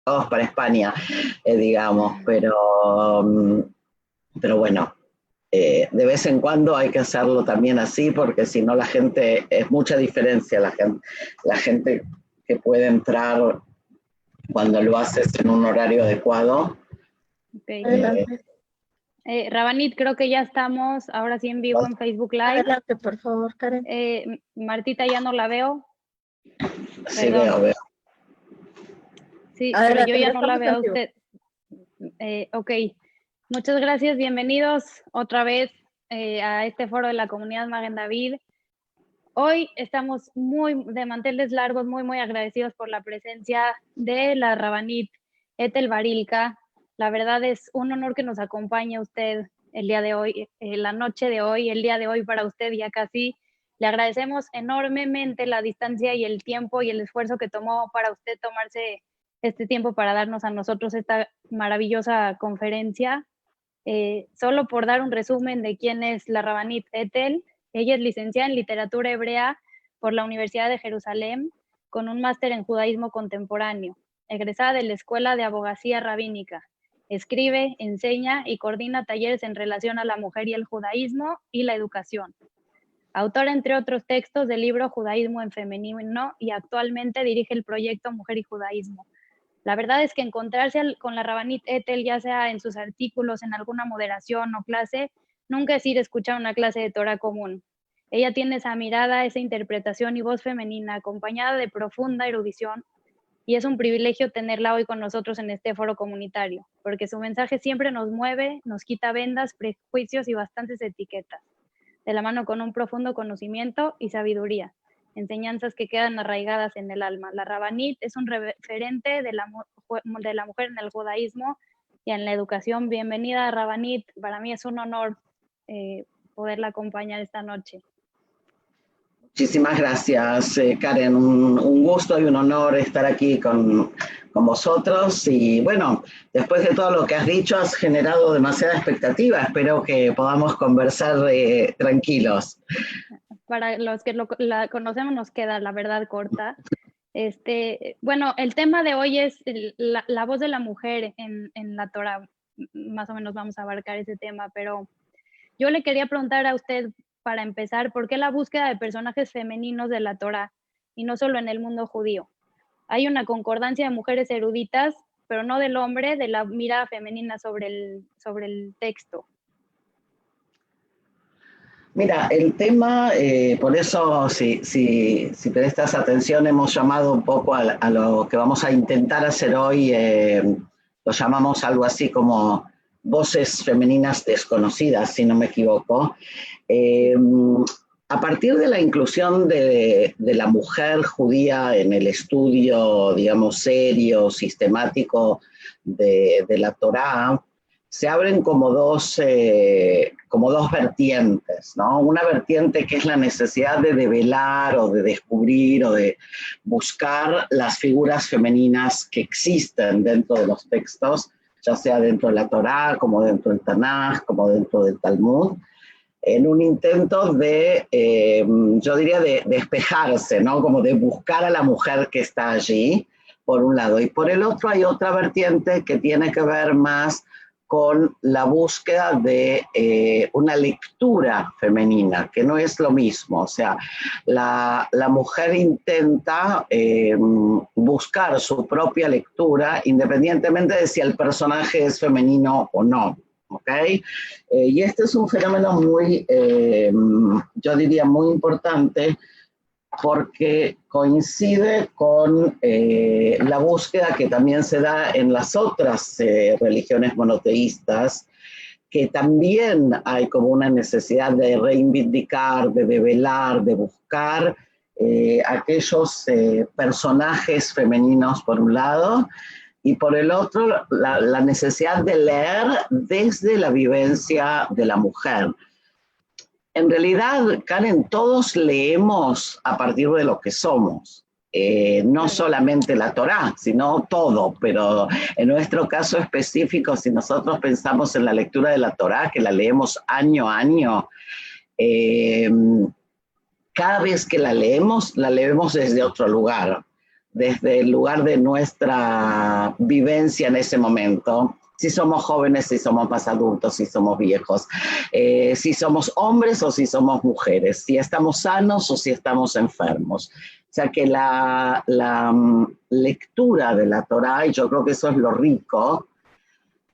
todos para España, digamos, pero bueno, de vez en cuando hay que hacerlo también así, porque si no la gente, es mucha diferencia la gente que puede entrar cuando lo haces en un horario adecuado. Okay. Adelante. Rabanit, creo que ya estamos ahora sí en vivo en Facebook Live. Adelante, por favor, Karen. Martita, ya no la veo. Sí, Perdón. veo. Sí, Adelante, pero yo ya no la veo a contigo. usted. Ok, muchas gracias, bienvenidos otra vez a este foro de la comunidad Magen David. Hoy estamos muy de manteles largos, muy agradecidos por la presencia de la Rabanit Ethel Barilka. La verdad es un honor que nos acompañe usted el día de hoy, la noche de hoy, el día de hoy para usted ya casi. Le agradecemos enormemente la distancia y el tiempo y el esfuerzo que tomó para usted tomarse este tiempo para darnos a nosotros esta maravillosa conferencia. Solo por dar un resumen de quién es la Rabanit Ethel. Ella es licenciada en literatura hebrea por la Universidad de Jerusalén, con un máster en judaísmo contemporáneo, egresada de la Escuela de Abogacía Rabínica. Escribe, enseña y coordina talleres en relación a la mujer y el judaísmo y la educación. Autora, entre otros textos, del libro Judaísmo en Femenino, y actualmente dirige el proyecto Mujer y Judaísmo. La verdad es que encontrarse con la Rabanit Ethel, ya sea en sus artículos, en alguna moderación o clase, nunca es ir a escuchar una clase de Torah común. Ella tiene esa mirada, esa interpretación y voz femenina, acompañada de profunda erudición, y es un privilegio tenerla hoy con nosotros en este foro comunitario, porque su mensaje siempre nos mueve, nos quita vendas, prejuicios y bastantes etiquetas, de la mano con un profundo conocimiento y sabiduría, enseñanzas que quedan arraigadas en el alma. La Rabanit es un referente de la mujer en el judaísmo y en la educación. Bienvenida, Rabanit. Para mí es un honor poderla acompañar esta noche. Muchísimas gracias, Karen. Un gusto y un honor estar aquí con vosotros. Y bueno, después de todo lo que has dicho, has generado demasiada expectativa. Espero que podamos conversar tranquilos. Para los que la conocemos nos queda, la verdad, corta. Bueno, el tema de hoy es la voz de la mujer en la Torah. Más o menos vamos a abarcar ese tema, pero yo le quería preguntar a usted, para empezar, ¿por qué la búsqueda de personajes femeninos de la Torah y no solo en el mundo judío? Hay una concordancia de mujeres eruditas, pero no del hombre, de la mirada femenina sobre el texto. Mira, el tema, por eso si prestas atención, hemos llamado un poco a lo que vamos a intentar hacer hoy, lo llamamos algo así como voces femeninas desconocidas, si no me equivoco. A partir de la inclusión de la mujer judía en el estudio, digamos, serio, sistemático de la Torá, se abren como dos vertientes, ¿no? Una vertiente que es la necesidad de develar o de descubrir o de buscar las figuras femeninas que existen dentro de los textos, ya sea dentro de la Torá, como dentro del Tanaj, como dentro del Talmud, en un intento de, yo diría, de despejarse, ¿no? Como de buscar a la mujer que está allí, por un lado. Y por el otro hay otra vertiente que tiene que ver más con la búsqueda de una lectura femenina, que no es lo mismo. O sea, la mujer intenta buscar su propia lectura independientemente de si el personaje es femenino o no. ¿Okay? Y este es un fenómeno muy, yo diría, muy importante porque coincide con la búsqueda que también se da en las otras religiones monoteístas, que también hay como una necesidad de reivindicar, de develar, de buscar aquellos personajes femeninos por un lado, y por el otro la necesidad de leer desde la vivencia de la mujer. En realidad, Karen, todos leemos a partir de lo que somos. No solamente la Torá, sino todo, pero en nuestro caso específico, si nosotros pensamos en la lectura de la Torá, que la leemos año a año, cada vez que la leemos desde otro lugar. desde el lugar de nuestra vivencia en ese momento. Si somos jóvenes, si somos más adultos, si somos viejos, si somos hombres o si somos mujeres, si estamos sanos o si estamos enfermos. O sea que la lectura de la Torá, y yo creo que eso es lo rico,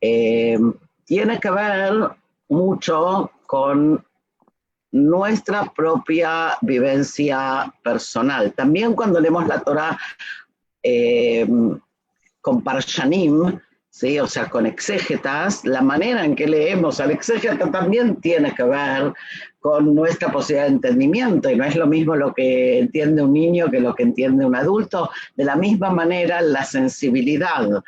tiene que ver mucho con nuestra propia vivencia personal. También cuando leemos la Torá con Parshanim, ¿sí? O sea, con exégetas, la manera en que leemos al exégeta también tiene que ver con nuestra posibilidad de entendimiento, y no es lo mismo lo que entiende un niño que lo que entiende un adulto. De la misma manera, la sensibilidad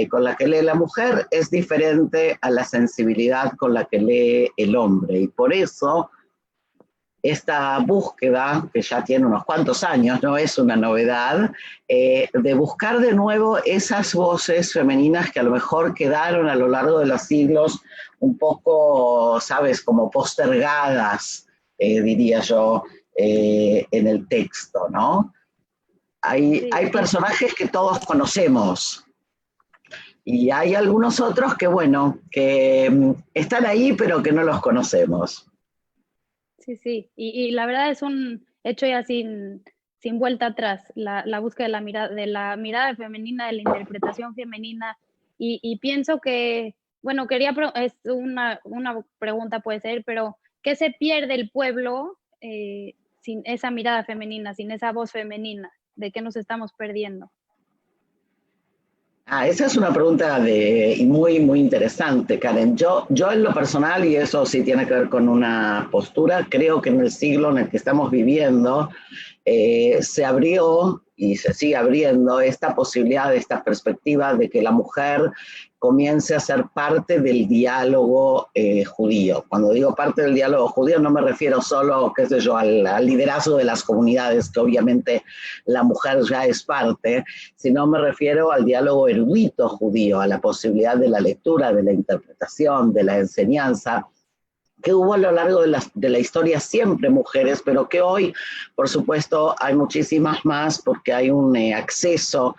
con la que lee la mujer es diferente a la sensibilidad con la que lee el hombre, y por eso esta búsqueda, que ya tiene unos cuantos años, no es una novedad, de buscar de nuevo esas voces femeninas que a lo mejor quedaron a lo largo de los siglos un poco, sabes, como postergadas, diría yo, en el texto, ¿no? Hay personajes que todos conocemos, y hay algunos otros que, bueno, que están ahí pero que no los conocemos. Sí. Y la verdad es un hecho ya sin vuelta atrás, la búsqueda de la mirada femenina, de la interpretación femenina. Y pienso que, bueno, es una pregunta puede ser, pero ¿qué se pierde el pueblo sin esa mirada femenina, sin esa voz femenina? ¿De qué nos estamos perdiendo? Esa es una pregunta muy, muy interesante, Karen. Yo en lo personal, y eso sí tiene que ver con una postura, creo que en el siglo en el que estamos viviendo se abrió y se sigue abriendo esta posibilidad, esta perspectiva de que la mujer comience a ser parte del diálogo judío. Cuando digo parte del diálogo judío no me refiero solo, qué sé yo, al liderazgo de las comunidades, que obviamente la mujer ya es parte, sino me refiero al diálogo erudito judío, a la posibilidad de la lectura, de la interpretación, de la enseñanza, que hubo a lo largo de la historia siempre mujeres, pero que hoy, por supuesto, hay muchísimas más porque hay un acceso,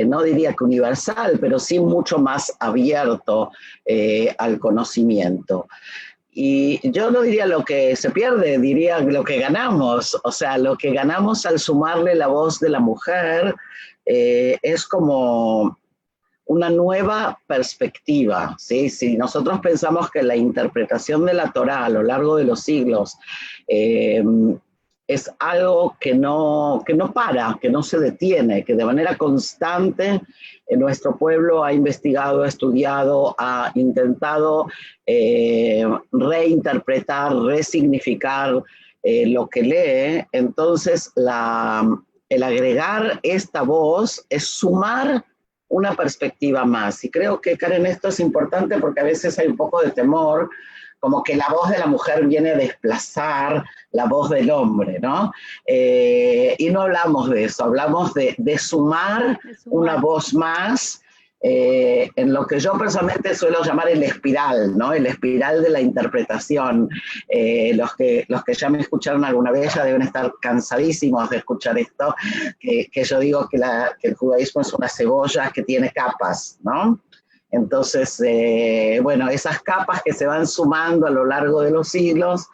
no diría que universal, pero sí mucho más abierto al conocimiento. Y yo no diría lo que se pierde, diría lo que ganamos. O sea, lo que ganamos al sumarle la voz de la mujer es como una nueva perspectiva, ¿sí? Si nosotros pensamos que la interpretación de la Torá a lo largo de los siglos es algo que no para, que no se detiene, que de manera constante nuestro pueblo ha investigado, ha estudiado, ha intentado reinterpretar, resignificar lo que lee, entonces el agregar esta voz es sumar una perspectiva más. Y creo que, Karen, esto es importante porque a veces hay un poco de temor, como que la voz de la mujer viene a desplazar la voz del hombre, ¿no? Y no hablamos de eso, hablamos de sumar una voz más, en lo que yo personalmente suelo llamar el espiral, ¿no? El espiral de la interpretación. Los que ya me escucharon alguna vez ya deben estar cansadísimos de escuchar esto, que yo digo que el judaísmo es una cebolla que tiene capas, ¿no? Entonces, bueno, esas capas que se van sumando a lo largo de los siglos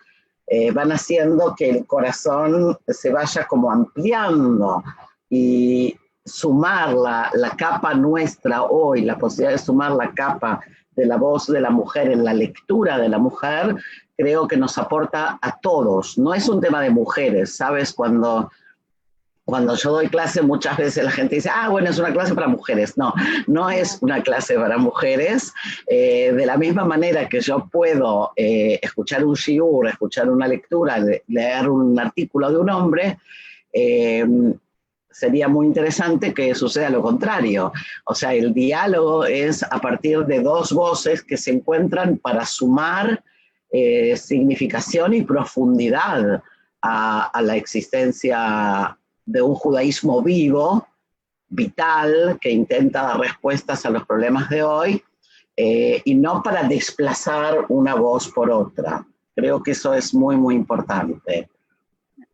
van haciendo que el corazón se vaya como ampliando, y sumar la capa nuestra hoy, la posibilidad de sumar la capa de la voz de la mujer en la lectura de la mujer, creo que nos aporta a todos. No es un tema de mujeres, ¿sabes? Cuando yo doy clase, muchas veces la gente dice, bueno, es una clase para mujeres. No, no es una clase para mujeres. De la misma manera que yo puedo escuchar un shiur, escuchar una lectura, leer un artículo de un hombre, sería muy interesante que suceda lo contrario. O sea, el diálogo es a partir de dos voces que se encuentran para sumar significación y profundidad a la existencia de un judaísmo vivo, vital, que intenta dar respuestas a los problemas de hoy, y no para desplazar una voz por otra. Creo que eso es muy, muy importante.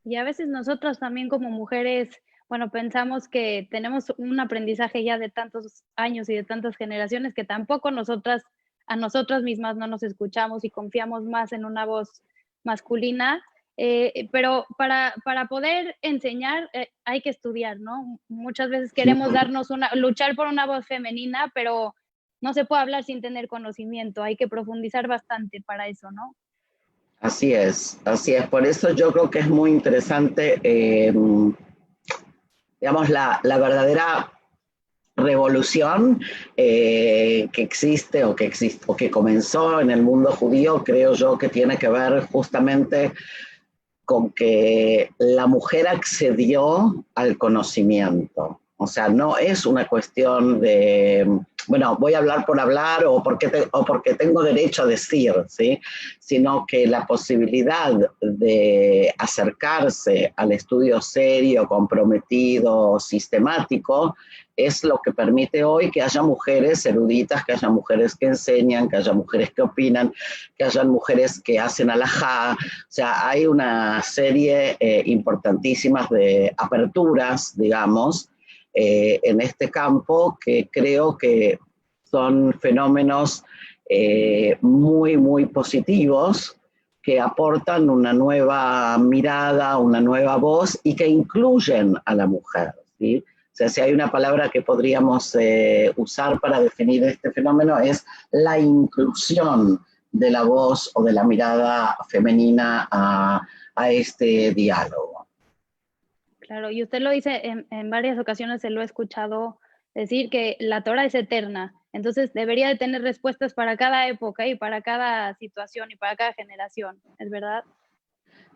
Y a veces nosotros también como mujeres, bueno, pensamos que tenemos un aprendizaje ya de tantos años y de tantas generaciones que tampoco a nosotras mismas no nos escuchamos y confiamos más en una voz masculina, pero para poder enseñar hay que estudiar, ¿no? Muchas veces queremos luchar por una voz femenina, pero no se puede hablar sin tener conocimiento, hay que profundizar bastante para eso, ¿no? Así es, así es. Por eso yo creo que es muy interesante, digamos, la verdadera revolución que existe o que comenzó en el mundo judío, creo yo que tiene que ver justamente con que la mujer accedió al conocimiento. O sea, no es una cuestión de, bueno, voy a hablar por hablar o porque tengo derecho a decir, ¿sí? Sino que la posibilidad de acercarse al estudio serio, comprometido, sistemático, es lo que permite hoy que haya mujeres eruditas, que haya mujeres que enseñan, que haya mujeres que opinan, que haya mujeres que hacen alajá. O sea, hay una serie importantísimas de aperturas, digamos, en este campo que creo que son fenómenos muy, muy positivos que aportan una nueva mirada, una nueva voz y que incluyen a la mujer, ¿sí? O sea, si hay una palabra que podríamos usar para definir este fenómeno es la inclusión de la voz o de la mirada femenina a este diálogo. Claro, y usted lo dice en varias ocasiones, se lo he escuchado decir que la Torah es eterna, entonces debería de tener respuestas para cada época y para cada situación y para cada generación, ¿es verdad?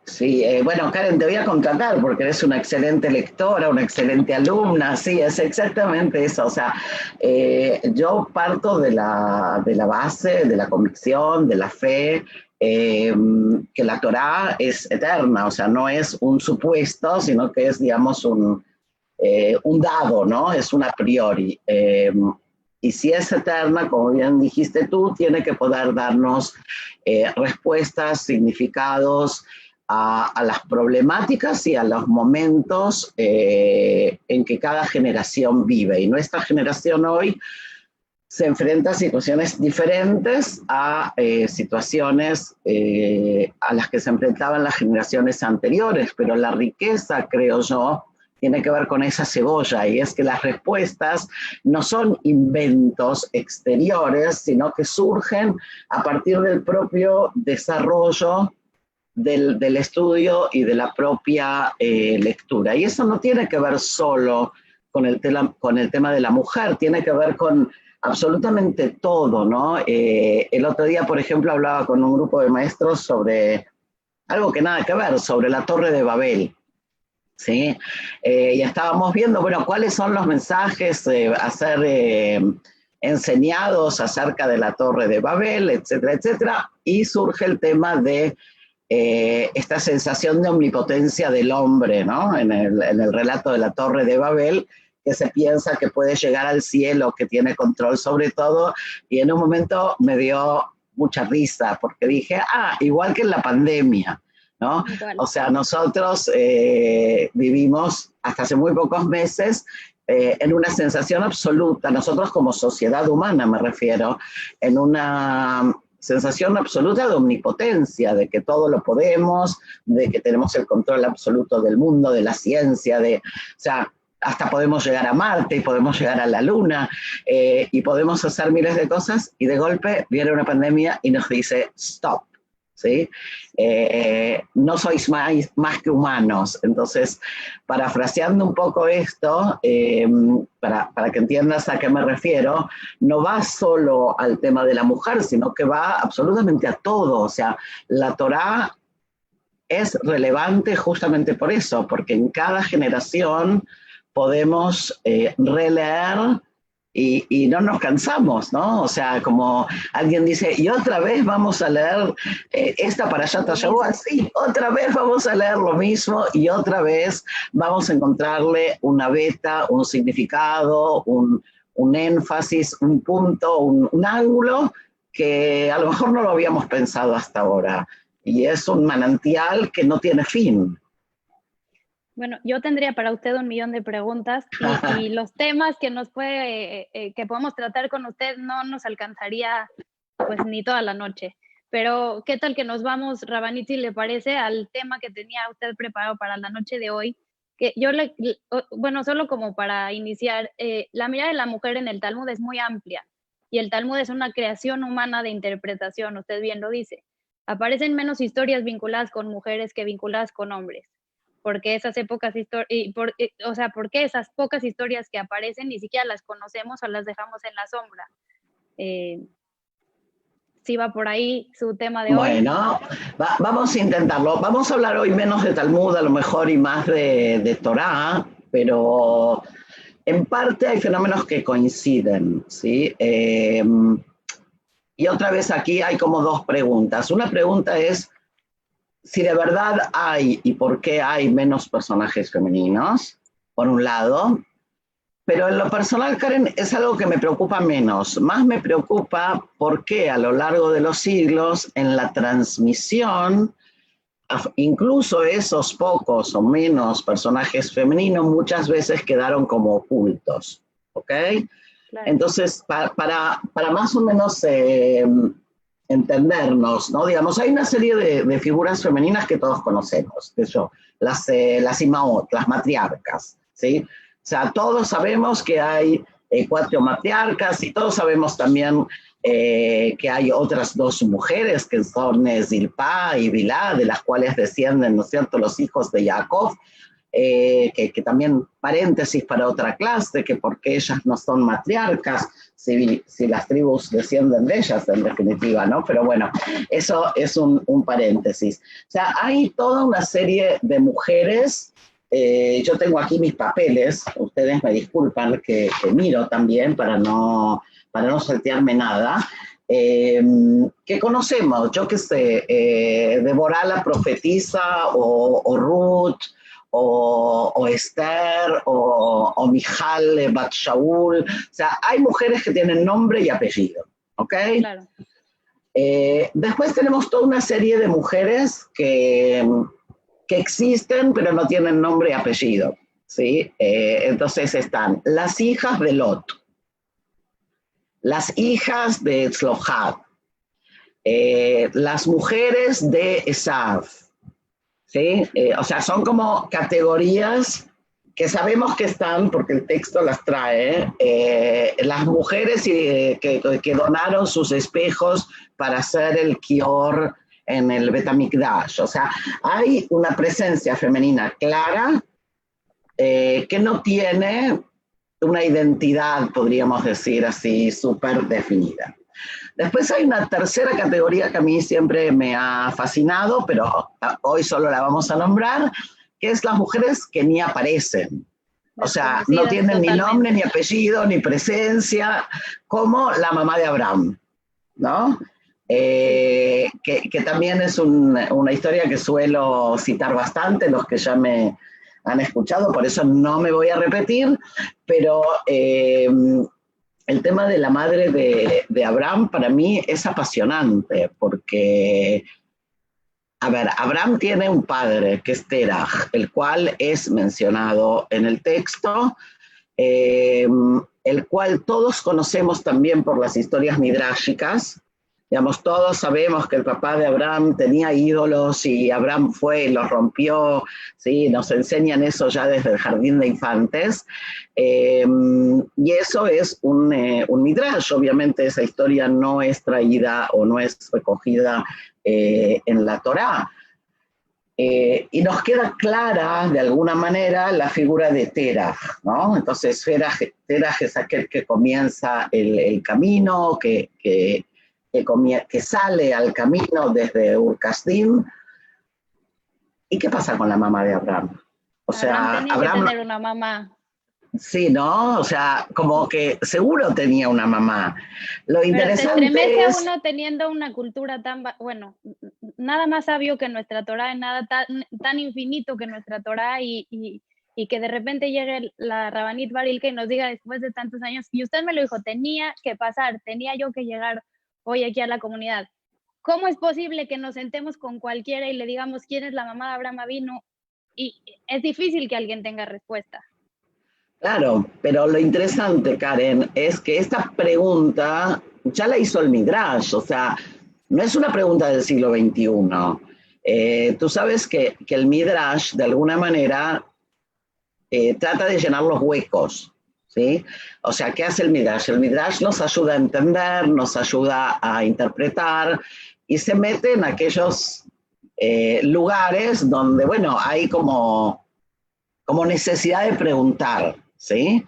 Sí, bueno, Karen, te voy a contratar porque eres una excelente lectora, una excelente alumna, sí, es exactamente eso. O sea, yo parto de la base, de la convicción, de la fe, que la Torá es eterna, o sea, no es un supuesto, sino que es, digamos, un dado, ¿no? Es un a priori. Y si es eterna, como bien dijiste tú, tiene que poder darnos respuestas, significados, a las problemáticas y a los momentos en que cada generación vive. Y nuestra generación hoy se enfrenta a situaciones diferentes a situaciones a las que se enfrentaban las generaciones anteriores, pero la riqueza, creo yo, tiene que ver con esa cebolla, y es que las respuestas no son inventos exteriores, sino que surgen a partir del propio desarrollo del estudio y de la propia lectura. Y eso no tiene que ver solo con el tema de la mujer, tiene que ver con absolutamente todo, ¿no? El otro día, por ejemplo, hablaba con un grupo de maestros sobre algo que nada que ver, sobre la Torre de Babel, ¿sí? Y estábamos viendo, bueno, cuáles son los mensajes a ser enseñados acerca de la Torre de Babel, etcétera, etcétera, y surge el tema de esta sensación de omnipotencia del hombre, ¿no? En el relato de la Torre de Babel, que se piensa que puede llegar al cielo, que tiene control sobre todo, y en un momento me dio mucha risa, porque dije, igual que en la pandemia, ¿no? Igual. O sea, nosotros vivimos hasta hace muy pocos meses en una sensación absoluta, nosotros como sociedad humana me refiero, en una sensación absoluta de omnipotencia, de que todo lo podemos, de que tenemos el control absoluto del mundo, de la ciencia, o sea, hasta podemos llegar a Marte y podemos llegar a la Luna y podemos hacer miles de cosas, y de golpe viene una pandemia y nos dice stop, ¿sí? No sois más que humanos. Entonces, parafraseando un poco esto, para que entiendas a qué me refiero, no va solo al tema de la mujer, sino que va absolutamente a todo. O sea, la Torá es relevante justamente por eso, porque en cada generación podemos releer y no nos cansamos, ¿no? O sea, como alguien dice, y otra vez vamos a leer esta Parashat HaShavua, sí, otra vez vamos a leer lo mismo y otra vez vamos a encontrarle una beta, un significado, un énfasis, un punto, un ángulo que a lo mejor no lo habíamos pensado hasta ahora. Y es un manantial que no tiene fin. Bueno, yo tendría para usted 1.000.000 de preguntas y los temas que nos puede, que podemos tratar con usted no nos alcanzaría pues ni toda la noche. Pero, ¿qué tal que nos vamos, Rabanit, si le parece, al tema que tenía usted preparado para la noche de hoy? Que yo bueno, solo como para iniciar, la mirada de la mujer en el Talmud es muy amplia y el Talmud es una creación humana de interpretación, usted bien lo dice. Aparecen menos historias vinculadas con mujeres que vinculadas con hombres porque esas épocas o sea, porque esas pocas historias que aparecen ni siquiera las conocemos o las dejamos en la sombra. Si va por ahí su tema de hoy. Bueno, vamos a intentarlo. Vamos a hablar hoy menos de Talmud, a lo mejor, y más de Torá, pero en parte hay fenómenos que coinciden, ¿sí? Y otra vez aquí hay como dos preguntas. Una pregunta es si de verdad hay y por qué hay menos personajes femeninos, por un lado, pero en lo personal, Karen, es algo que me preocupa menos. Más me preocupa por qué a lo largo de los siglos, en la transmisión, incluso esos pocos o menos personajes femeninos muchas veces quedaron como ocultos. ¿Ok? Claro. Entonces, para más o menos entendernos, ¿no? Digamos, hay una serie de figuras femeninas que todos conocemos, de hecho, las imaot, las matriarcas, ¿sí? O sea, todos sabemos que hay 4 matriarcas y todos sabemos también que hay otras 2 mujeres que son Zilpá y Bilá, de las cuales descienden, ¿no es cierto?, los hijos de Jacob, que también paréntesis para otra clase, que porque ellas no son matriarcas, si las tribus descienden de ellas en definitiva, ¿no? Pero bueno, eso es un paréntesis. O sea, hay toda una serie de mujeres, yo tengo aquí mis papeles, ustedes me disculpan que miro también para no saltearme nada, que conocemos, yo qué sé, Deborah la profetisa o Ruth, o Esther, o Mijal Bat Shaul. O sea, hay mujeres que tienen nombre y apellido, ¿ok? Claro. Después tenemos toda una serie de mujeres que existen, pero no tienen nombre y apellido, ¿sí? Entonces están las hijas de Lot, las hijas de Tzlofhad, las mujeres de Esav, ¿sí? O sea, son como categorías que sabemos que están, porque el texto las trae, las mujeres que donaron sus espejos para hacer el kior en el Betamikdash. O sea, hay una presencia femenina clara que no tiene una identidad, podríamos decir así, súper definida. Después hay una tercera categoría que a mí siempre me ha fascinado, pero hoy solo la vamos a nombrar, que es las mujeres que ni aparecen. O sea, no tienen ni nombre, ni apellido, ni presencia, como la mamá de Abraham, ¿no? Que también es una historia que suelo citar bastante, los que ya me han escuchado, por eso no me voy a repetir, pero el tema de la madre de Abraham para mí es apasionante, porque, a ver, Abraham tiene un padre que es Teraj, el cual es mencionado en el texto, el cual todos conocemos también por las historias midráshicas. Digamos, todos sabemos que el papá de Abraham tenía ídolos y Abraham fue y los rompió, ¿sí? Nos enseñan eso ya desde el jardín de infantes. Y eso es un midrash, obviamente esa historia no es traída o no es recogida en la Torá. Y nos queda clara, de alguna manera, la figura de Teraj, ¿no? Entonces, Teraj es aquel que comienza el camino, que sale al camino desde Ur Kasdim. ¿Y qué pasa con la mamá de Abraham? O sea, Abraham tenía que tener una mamá. Sí, ¿no? O sea, como que seguro tenía una mamá. Lo interesante pero se estremece es... uno teniendo una cultura tan, bueno, nada más sabio que nuestra Torá, nada tan infinito que nuestra Torá y que de repente llegue la Rabanit Barilka y nos diga después de tantos años, y usted me lo dijo, tenía que pasar, tenía yo que llegar hoy aquí a la comunidad. ¿Cómo es posible que nos sentemos con cualquiera y le digamos quién es la mamá de Abraham Avinu? y es difícil que alguien tenga respuesta. Claro, pero lo interesante, Karen, es que esta pregunta ya la hizo el Midrash, o sea, no es una pregunta del siglo XXI. Tú sabes que el Midrash, de alguna manera, trata de llenar los huecos, ¿sí? O sea, ¿qué hace el Midrash? El Midrash nos ayuda a entender, nos ayuda a interpretar y se mete en aquellos lugares donde, bueno, hay como necesidad de preguntar, ¿sí?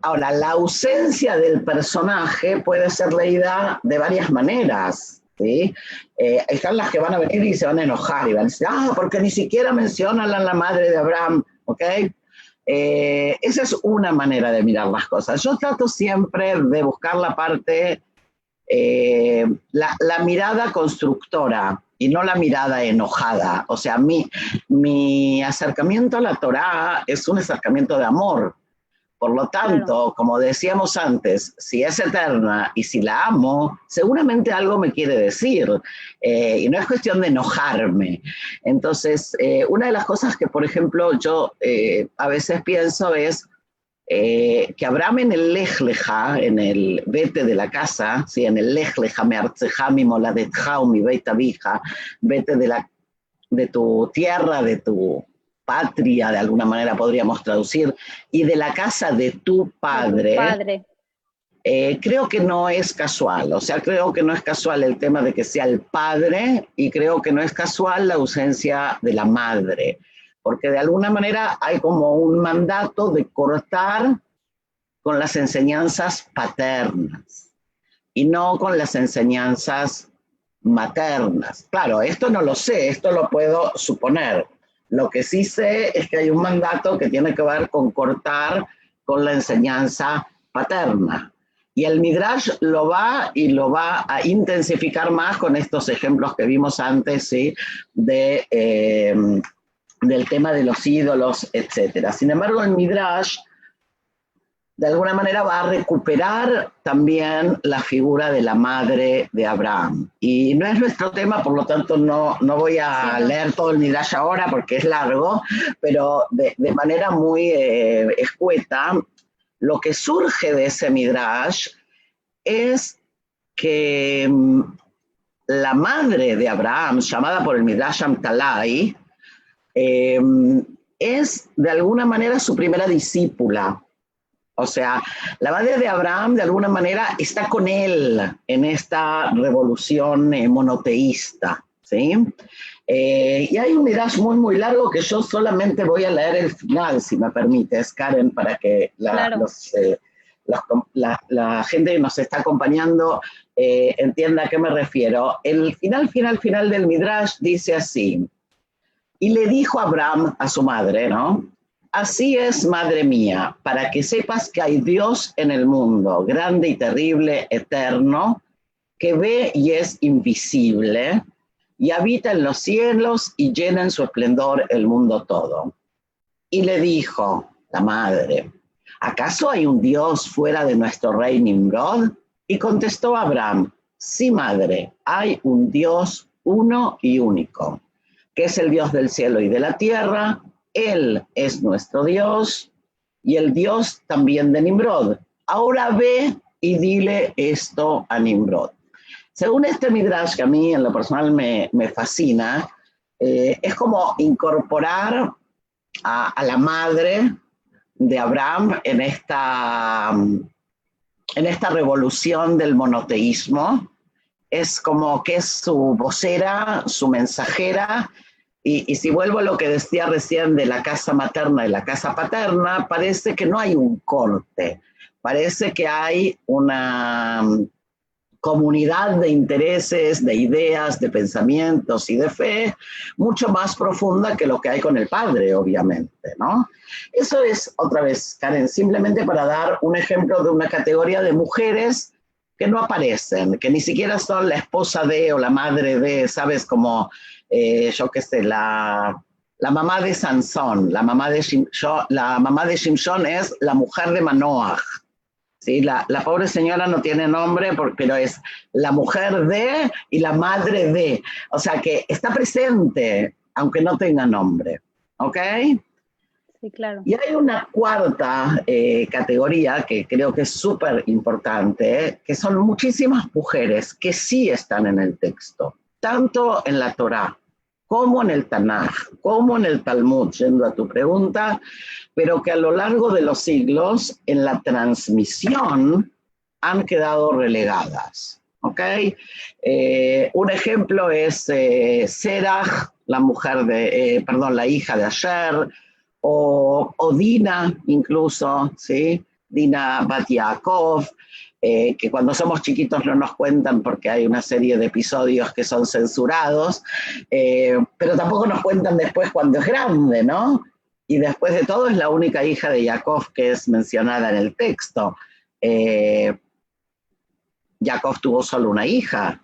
Ahora, la ausencia del personaje puede ser leída de varias maneras, ¿sí? Están las que van a venir y se van a enojar y van a decir, porque ni siquiera mencionan a la madre de Abraham, ¿ok? Esa es una manera de mirar las cosas. Yo trato siempre de buscar la parte, la mirada constructora y no la mirada enojada. O sea, mi acercamiento a la Torá es un acercamiento de amor. Por lo tanto, claro, como decíamos antes, si es eterna y si la amo, seguramente algo me quiere decir. Y no es cuestión de enojarme. Entonces, una de las cosas que, por ejemplo, yo a veces pienso es que Abraham en el Lej Leja, en el vete de la casa, ¿sí? En el Lej Leja, me artzeja, mi moladetja, mi beit abija, vete de tu tierra, de tu patria, de alguna manera podríamos traducir, y de la casa de tu padre. Creo que no es casual, o sea, creo que no es casual el tema de que sea el padre y creo que no es casual la ausencia de la madre, porque de alguna manera hay como un mandato de cortar con las enseñanzas paternas y no con las enseñanzas maternas. Claro, esto no lo sé, esto lo puedo suponer. Lo que sí sé es que hay un mandato que tiene que ver con cortar con la enseñanza paterna. Y el Midrash lo va a intensificar más con estos ejemplos que vimos antes, ¿sí? Del tema de los ídolos, etc. Sin embargo, el Midrash de alguna manera va a recuperar también la figura de la madre de Abraham. Y no es nuestro tema, por lo tanto no voy a leer todo el Midrash ahora porque es largo, pero de manera muy escueta, lo que surge de ese Midrash es que la madre de Abraham, llamada por el Midrash Amtalai, es de alguna manera su primera discípula. O sea, la madre de Abraham de alguna manera está con él en esta revolución monoteísta, ¿sí? Y hay un Midrash muy, muy largo que yo solamente voy a leer el final, si me permites, Karen, para que la gente que nos está acompañando entienda a qué me refiero. El final del Midrash dice así, y le dijo Abraham a su madre, ¿no? Así es, madre mía, para que sepas que hay Dios en el mundo, grande y terrible, eterno, que ve y es invisible, y habita en los cielos y llena en su esplendor el mundo todo. Y le dijo la madre, ¿acaso hay un Dios fuera de nuestro rey Nimrod? Y contestó Abraham, sí, madre, hay un Dios uno y único, que es el Dios del cielo y de la tierra. Él es nuestro Dios y el Dios también de Nimrod. Ahora ve y dile esto a Nimrod. Según este Midrash, que a mí en lo personal me fascina, es como incorporar a la madre de Abraham en esta revolución del monoteísmo. Es como que es su vocera, su mensajera. Y si vuelvo a lo que decía recién de la casa materna y la casa paterna, parece que no hay un corte, parece que hay una comunidad de intereses, de ideas, de pensamientos y de fe mucho más profunda que lo que hay con el padre, obviamente, ¿no? Eso es, otra vez, Karen, simplemente para dar un ejemplo de una categoría de mujeres que no aparecen, que ni siquiera son la esposa de o la madre de, ¿sabes? Como yo qué sé, la mamá de Sansón, la mamá de Shimshon es la mujer de Manoach, ¿sí? La pobre señora no tiene nombre, pero es la mujer de y la madre de, o sea que está presente aunque no tenga nombre, ¿ok? Sí, claro. Y hay una cuarta categoría que creo que es súper importante, que son muchísimas mujeres que sí están en el texto, tanto en la Torá, como en el Tanaj, como en el Talmud, yendo a tu pregunta, pero que a lo largo de los siglos en la transmisión han quedado relegadas. ¿Ok? Un ejemplo es Serach, la hija de Asher, o Dina incluso, ¿sí? Dina Bat Yaakov, que cuando somos chiquitos no nos cuentan porque hay una serie de episodios que son censurados, pero tampoco nos cuentan después cuando es grande, ¿no? Y después de todo es la única hija de Jacob que es mencionada en el texto. Jacob tuvo solo una hija,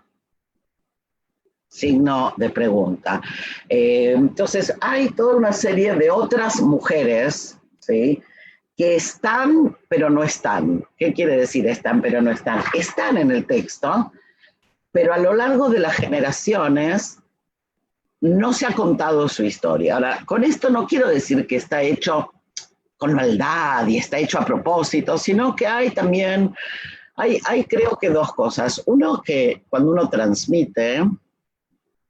signo de pregunta. Entonces hay toda una serie de otras mujeres, ¿sí?, que están pero no están. ¿Qué quiere decir están pero no están? Están en el texto, pero a lo largo de las generaciones no se ha contado su historia. Ahora, con esto no quiero decir que está hecho con maldad y está hecho a propósito, sino que hay también, hay creo que dos cosas. Uno, que cuando uno transmite,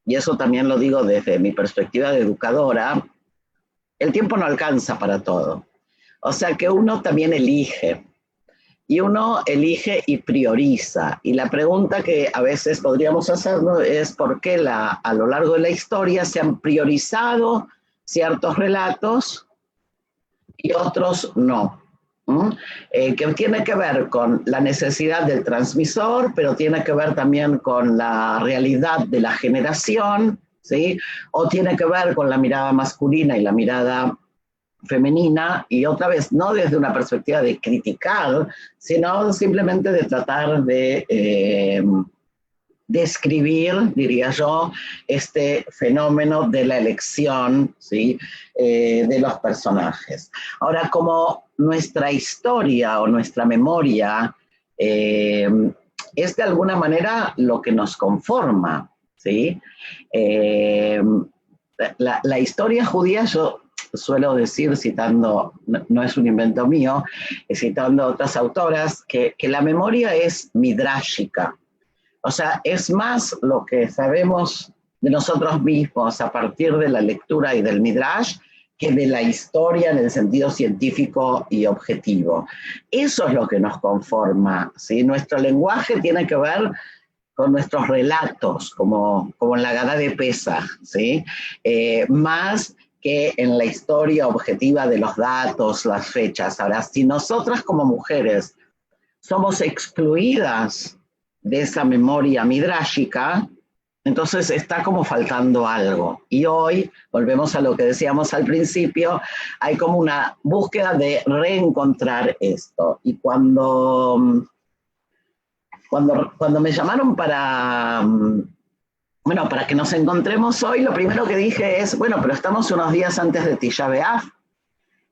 y eso también lo digo desde mi perspectiva de educadora, el tiempo no alcanza para todo. O sea que uno también elige. Y uno elige y prioriza. Y la pregunta que a veces podríamos hacernos es por qué a lo largo de la historia se han priorizado ciertos relatos y otros no. Que tiene que ver con la necesidad del transmisor, pero tiene que ver también con la realidad de la generación, ¿sí? O tiene que ver con la mirada masculina y la mirada femenina, y otra vez no desde una perspectiva de criticar, sino simplemente de tratar de describir, diría yo, este fenómeno de la elección, ¿sí?, de los personajes. Ahora, como nuestra historia o nuestra memoria es de alguna manera lo que nos conforma, ¿sí? La historia judía, yo suelo decir, citando, no es un invento mío, citando a otras autoras, que la memoria es midrashica. O sea, es más lo que sabemos de nosotros mismos a partir de la lectura y del midrash que de la historia en el sentido científico y objetivo. Eso es lo que nos conforma, ¿sí? Nuestro lenguaje tiene que ver con nuestros relatos, como en la Haggadá de Pesaj, ¿sí? Más que en la historia objetiva de los datos, las fechas. Ahora, si nosotras como mujeres somos excluidas de esa memoria midráshica, entonces está como faltando algo. Y hoy, volvemos a lo que decíamos al principio, hay como una búsqueda de reencontrar esto. Y cuando me llamaron para que nos encontremos hoy, lo primero que dije es, bueno, pero estamos unos días antes de Tisha B'Av.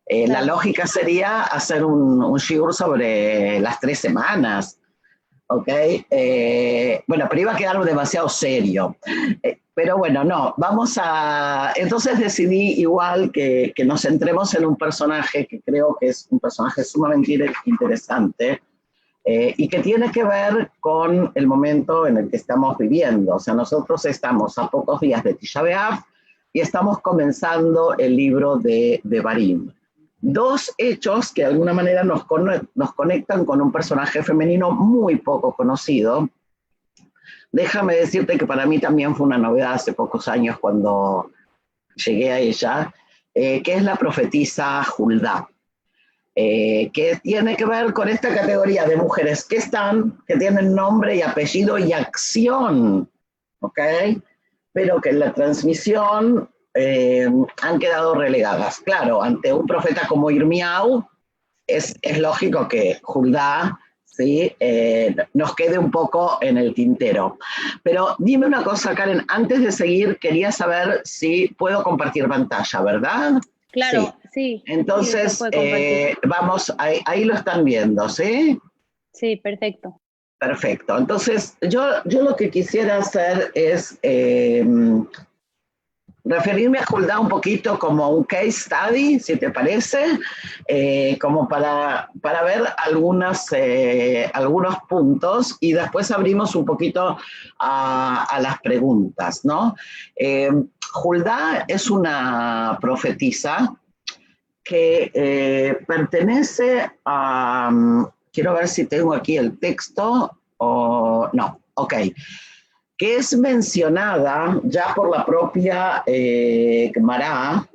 Claro. La lógica sería hacer un shiur sobre las 3 semanas, ¿ok? Bueno, pero iba a quedar demasiado serio. Pero bueno, no, entonces decidí igual que nos centremos en un personaje que creo que es un personaje sumamente interesante, y que tiene que ver con el momento en el que estamos viviendo. O sea, nosotros estamos a pocos días de Tisha B'Av y estamos comenzando el libro de Devarim. 2 hechos que de alguna manera nos conectan con un personaje femenino muy poco conocido. Déjame decirte que para mí también fue una novedad hace pocos años cuando llegué a ella, que es la profetisa Huldá. Que tiene que ver con esta categoría de mujeres que tienen nombre y apellido y acción, ¿ok? Pero que en la transmisión han quedado relegadas. Claro, ante un profeta como Irmiau, es lógico que Huldá, ¿sí?, nos quede un poco en el tintero. Pero dime una cosa, Karen, antes de seguir, quería saber si puedo compartir pantalla, ¿verdad? Claro, sí. Entonces, sí, vamos, ahí lo están viendo, ¿sí? Sí, perfecto. Perfecto. Entonces, yo lo que quisiera hacer es referirme a Huldah un poquito como un case study, si te parece, como para ver algunos puntos y después abrimos un poquito a las preguntas, ¿no? Huldah es una profetisa que pertenece a, quiero ver si tengo aquí el texto, o no, ok, que es mencionada ya por la propia Gemara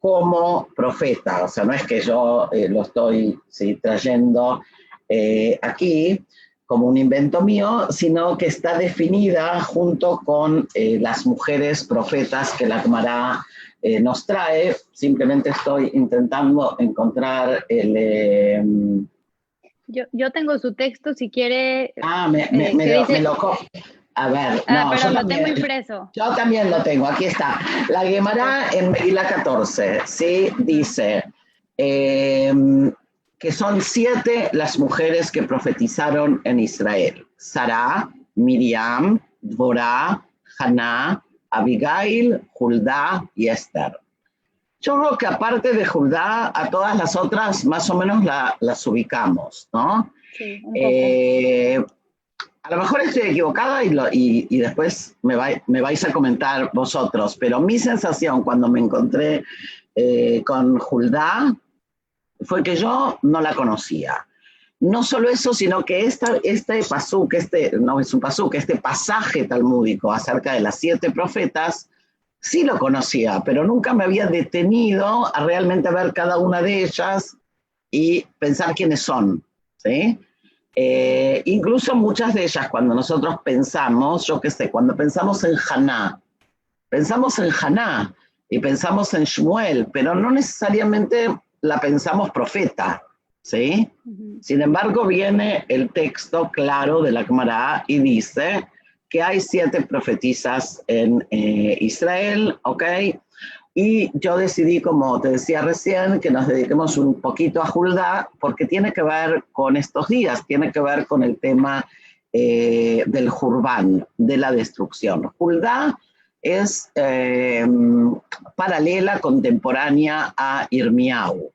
como profeta, o sea, no es que yo lo estoy trayendo aquí como un invento mío, sino que está definida junto con las mujeres profetas que la Gemara nos trae. Simplemente estoy intentando encontrar el... Yo tengo su texto, si quiere. Me lo a ver, no, pero yo lo también, tengo impreso. Yo también lo tengo, aquí está. La Gemara en Megilá 14, ¿sí? Dice que son 7 las mujeres que profetizaron en Israel. Sará, Miriam, Dvorá, Haná, Abigail, Huldah y Esther. Yo creo que aparte de Huldah, a todas las otras más o menos las ubicamos, ¿no? Sí, un poco. A lo mejor estoy equivocada y después me vais a comentar vosotros, pero mi sensación cuando me encontré con Huldah fue que yo no la conocía. No solo eso, sino que este pasuk, no es un pasuk, este pasaje talmúdico acerca de las 7 profetas, sí lo conocía, pero nunca me había detenido a realmente ver cada una de ellas y pensar quiénes son, ¿sí? Incluso muchas de ellas, cuando nosotros pensamos, yo qué sé, cuando pensamos en Haná y pensamos en Shmuel, pero no necesariamente la pensamos profeta, ¿sí? Sin embargo, viene el texto claro de la Gemara y dice que hay 7 profetisas en Israel, ¿ok? Y yo decidí, como te decía recién, que nos dediquemos un poquito a Huldah, porque tiene que ver con estos días, tiene que ver con el tema del Jurban, de la destrucción. Huldah es paralela, contemporánea a Irmiau,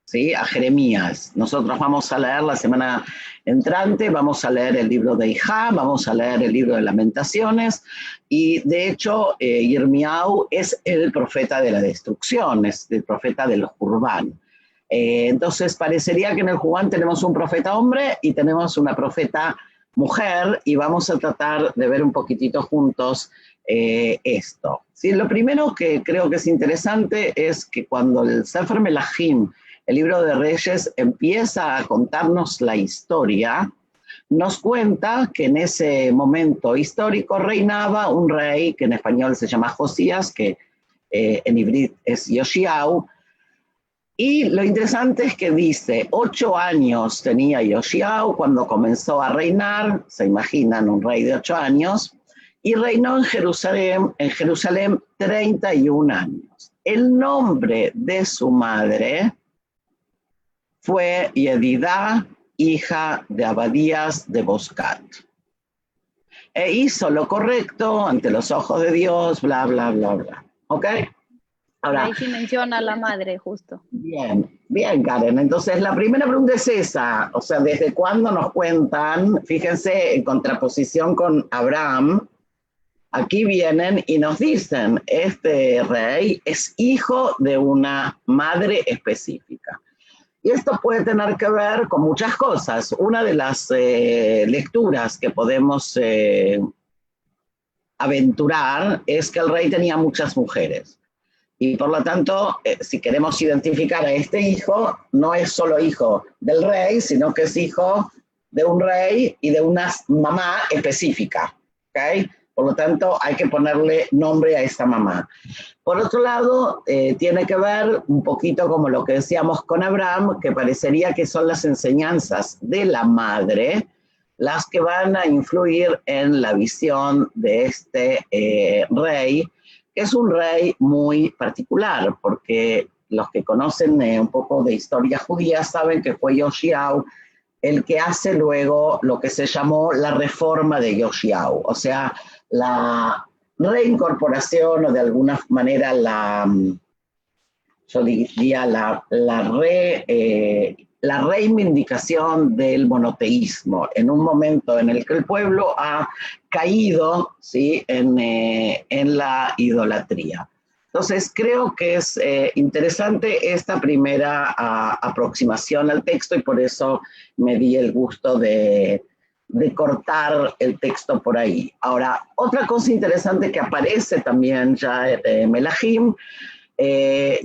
¿sí? A Jeremías. Nosotros vamos a leer la semana entrante, vamos a leer el libro de Ijá, vamos a leer el libro de Lamentaciones, y de hecho Irmiau es el profeta de la destrucción, es el profeta del Jurban. Entonces parecería que en el Jurban tenemos un profeta hombre y tenemos una profeta mujer, y vamos a tratar de ver un poquitito juntos esto. ¿Sí? Lo primero que creo que es interesante es que cuando el Sefer Melahim, el libro de Reyes, empieza a contarnos la historia, nos cuenta que en ese momento histórico reinaba un rey que en español se llama Josías, que en hibrid es Yoshiau, y lo interesante es que dice, 8 años tenía Yoshiau cuando comenzó a reinar, se imaginan un rey de 8 años, y reinó en Jerusalén 31 años. El nombre de su madre fue Yedidá, hija de Abadías de Boscat. E hizo lo correcto ante los ojos de Dios, bla, bla, bla, bla. ¿Ok? Ahora, ahí sí menciona a la madre, justo. Bien, bien, Karen. Entonces, la primera pregunta es esa. O sea, ¿desde cuándo nos cuentan? Fíjense, en contraposición con Abraham, aquí vienen y nos dicen, este rey es hijo de una madre específica. Y esto puede tener que ver con muchas cosas. Una de las lecturas que podemos aventurar es que el rey tenía muchas mujeres. Y por lo tanto, si queremos identificar a este hijo, no es solo hijo del rey, sino que es hijo de un rey y de una mamá específica. ¿Okay? Por lo tanto, hay que ponerle nombre a esta mamá. Por otro lado, tiene que ver un poquito como lo que decíamos con Abraham, que parecería que son las enseñanzas de la madre las que van a influir en la visión de este rey, que es un rey muy particular, porque los que conocen un poco de historia judía saben que fue Yoshiau el que hace luego lo que se llamó la reforma de Yoshiau, o sea, la reincorporación o de alguna manera yo diría la reivindicación del monoteísmo en un momento en el que el pueblo ha caído, ¿sí?, en la idolatría. Entonces, creo que es interesante esta primera aproximación al texto y por eso me di el gusto de cortar el texto por ahí. Ahora, otra cosa interesante que aparece también ya en Melahim,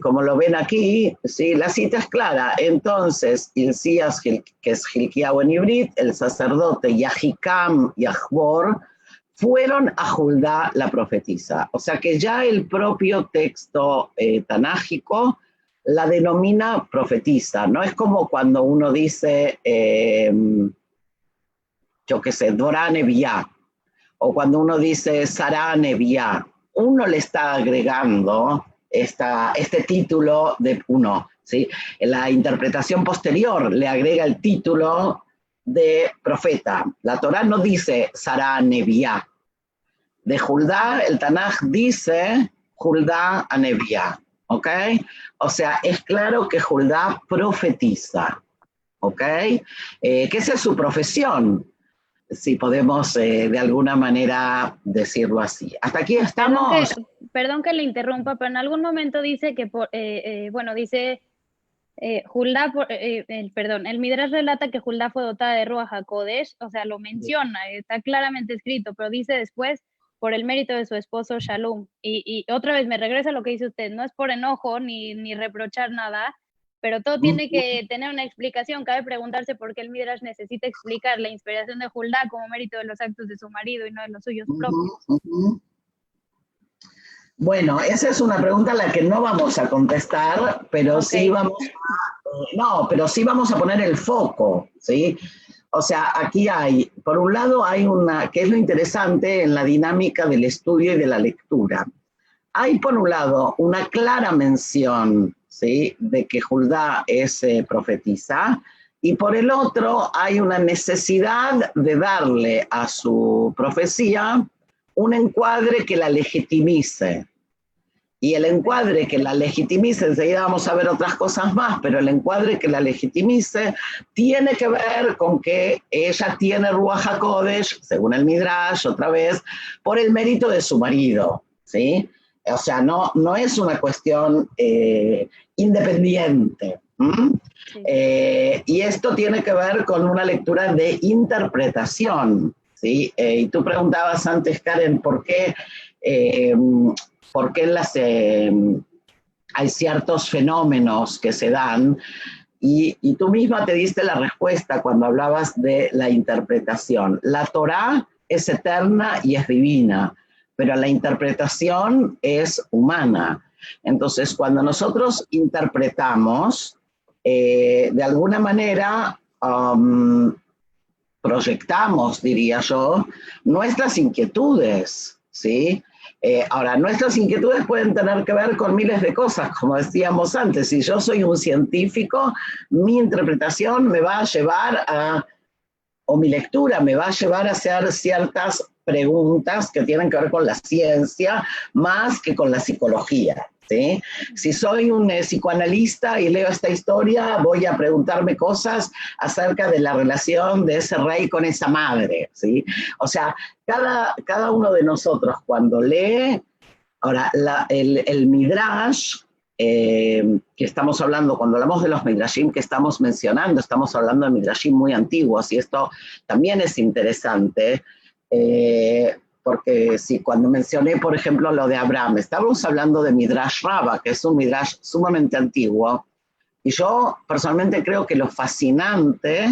como lo ven aquí, ¿sí?, la cita es clara. Entonces, Hilcías, que es Hilkiyahu en Ibrit, el sacerdote, y Ahikam y Achbor, fueron a Huldá la profetisa. O sea que ya el propio texto tanágico la denomina profetisa. No es como cuando uno dice, yo qué sé, Dorá Neviá, o cuando uno dice Sará Neviá. Uno le está agregando este título de uno, ¿sí? En la interpretación posterior le agrega el título de profeta. La Torá no dice Sará Neviá. De Huldá, el Tanaj dice Huldá a Neviá, ¿ok? O sea, es claro que Huldá profetiza, ¿ok? Que esa es su profesión, si podemos de alguna manera decirlo así. Hasta aquí estamos. Perdón que le interrumpa, pero en algún momento dice que, bueno, dice Huldá, el Midrash relata que Huldá fue dotada de Ruach HaKodesh, o sea, lo menciona, está claramente escrito, pero dice después por el mérito de su esposo Shalom. Y otra vez me regresa a lo que dice usted, no es por enojo ni reprochar nada, pero todo tiene que tener una explicación. Cabe preguntarse por qué el Midrash necesita explicar la inspiración de Huldá como mérito de los actos de su marido y no de los suyos propios. Bueno, esa es una pregunta a la que no vamos a contestar, pero sí vamos a poner el foco, ¿sí? O sea, aquí hay, por un lado hay que es lo interesante en la dinámica del estudio y de la lectura. Hay, por un lado, una clara mención, ¿sí?, de que Huldá es profetisa, y por el otro hay una necesidad de darle a su profecía un encuadre que la legitimice. Y el encuadre que la legitimice, enseguida vamos a ver otras cosas más, pero el encuadre que la legitimice tiene que ver con que ella tiene Ruach HaKodesh, según el Midrash, otra vez, por el mérito de su marido, ¿sí? O sea, no es una cuestión independiente. Sí. Y esto tiene que ver con una lectura de interpretación, ¿sí? Y tú preguntabas antes, Karen, ¿por qué hay ciertos fenómenos que se dan? Y tú misma te diste la respuesta cuando hablabas de la interpretación. La Torá es eterna y es divina, pero la interpretación es humana. Entonces, cuando nosotros interpretamos, de alguna manera proyectamos, diría yo, nuestras inquietudes, ¿sí? Ahora, nuestras inquietudes pueden tener que ver con miles de cosas, como decíamos antes. Si yo soy un científico, mi interpretación me va a llevar o mi lectura me va a llevar a hacer ciertas preguntas que tienen que ver con la ciencia más que con la psicología, ¿sí? Si soy un psicoanalista y leo esta historia, voy a preguntarme cosas acerca de la relación de ese rey con esa madre, ¿sí? O sea, cada uno de nosotros cuando lee, ahora, el Midrash, que estamos hablando, cuando hablamos de los Midrashim que estamos mencionando, estamos hablando de Midrashim muy antiguos, y esto también es interesante, porque sí, cuando mencioné, por ejemplo, lo de Abraham, estábamos hablando de Midrash Rabbah, que es un Midrash sumamente antiguo, y yo personalmente creo que lo fascinante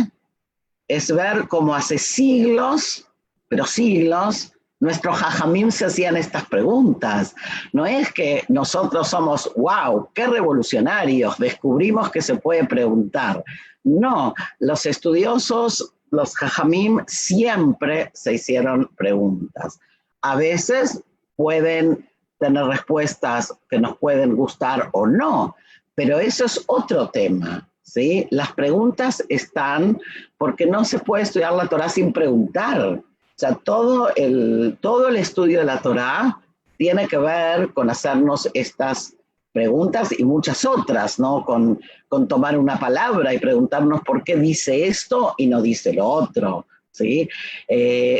es ver cómo hace siglos, pero siglos, nuestros jajamim se hacían estas preguntas. No es que nosotros somos, wow, qué revolucionarios, descubrimos que se puede preguntar. No, los estudiosos, los jajamim, siempre se hicieron preguntas. A veces pueden tener respuestas que nos pueden gustar o no, pero eso es otro tema, ¿sí? Las preguntas están porque no se puede estudiar la Torá sin preguntar. O sea, todo el estudio de la Torá tiene que ver con hacernos estas preguntas y muchas otras, ¿no? Con tomar una palabra y preguntarnos por qué dice esto y no dice lo otro, ¿sí?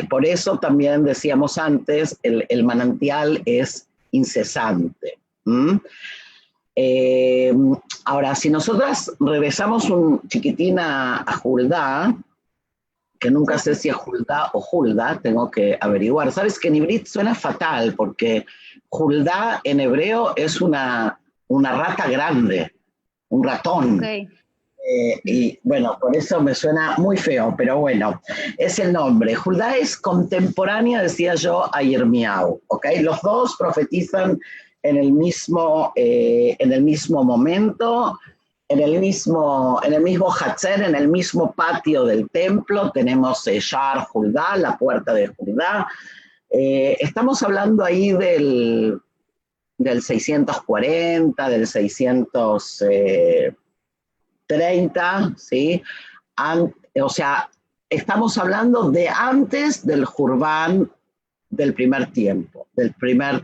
Por eso también decíamos antes, el manantial es incesante. Ahora, si nosotras regresamos un chiquitín a Huldá, que nunca sé si es Huldá o Hulda, tengo que averiguar. Sabes que en hibrit suena fatal, porque Huldá en hebreo es una rata grande, un ratón. Okay. Y bueno, por eso me suena muy feo, pero bueno, es el nombre. Huldá es contemporánea, decía yo, a Yirmiyahu, ¿ok? Los dos profetizan en el mismo momento, en el mismo Hatzer, en el mismo patio del templo, tenemos Shar Huldá, la puerta de Huldá. Estamos hablando ahí del 640, del 630, ¿sí? O sea, estamos hablando de antes del Jurbán del primer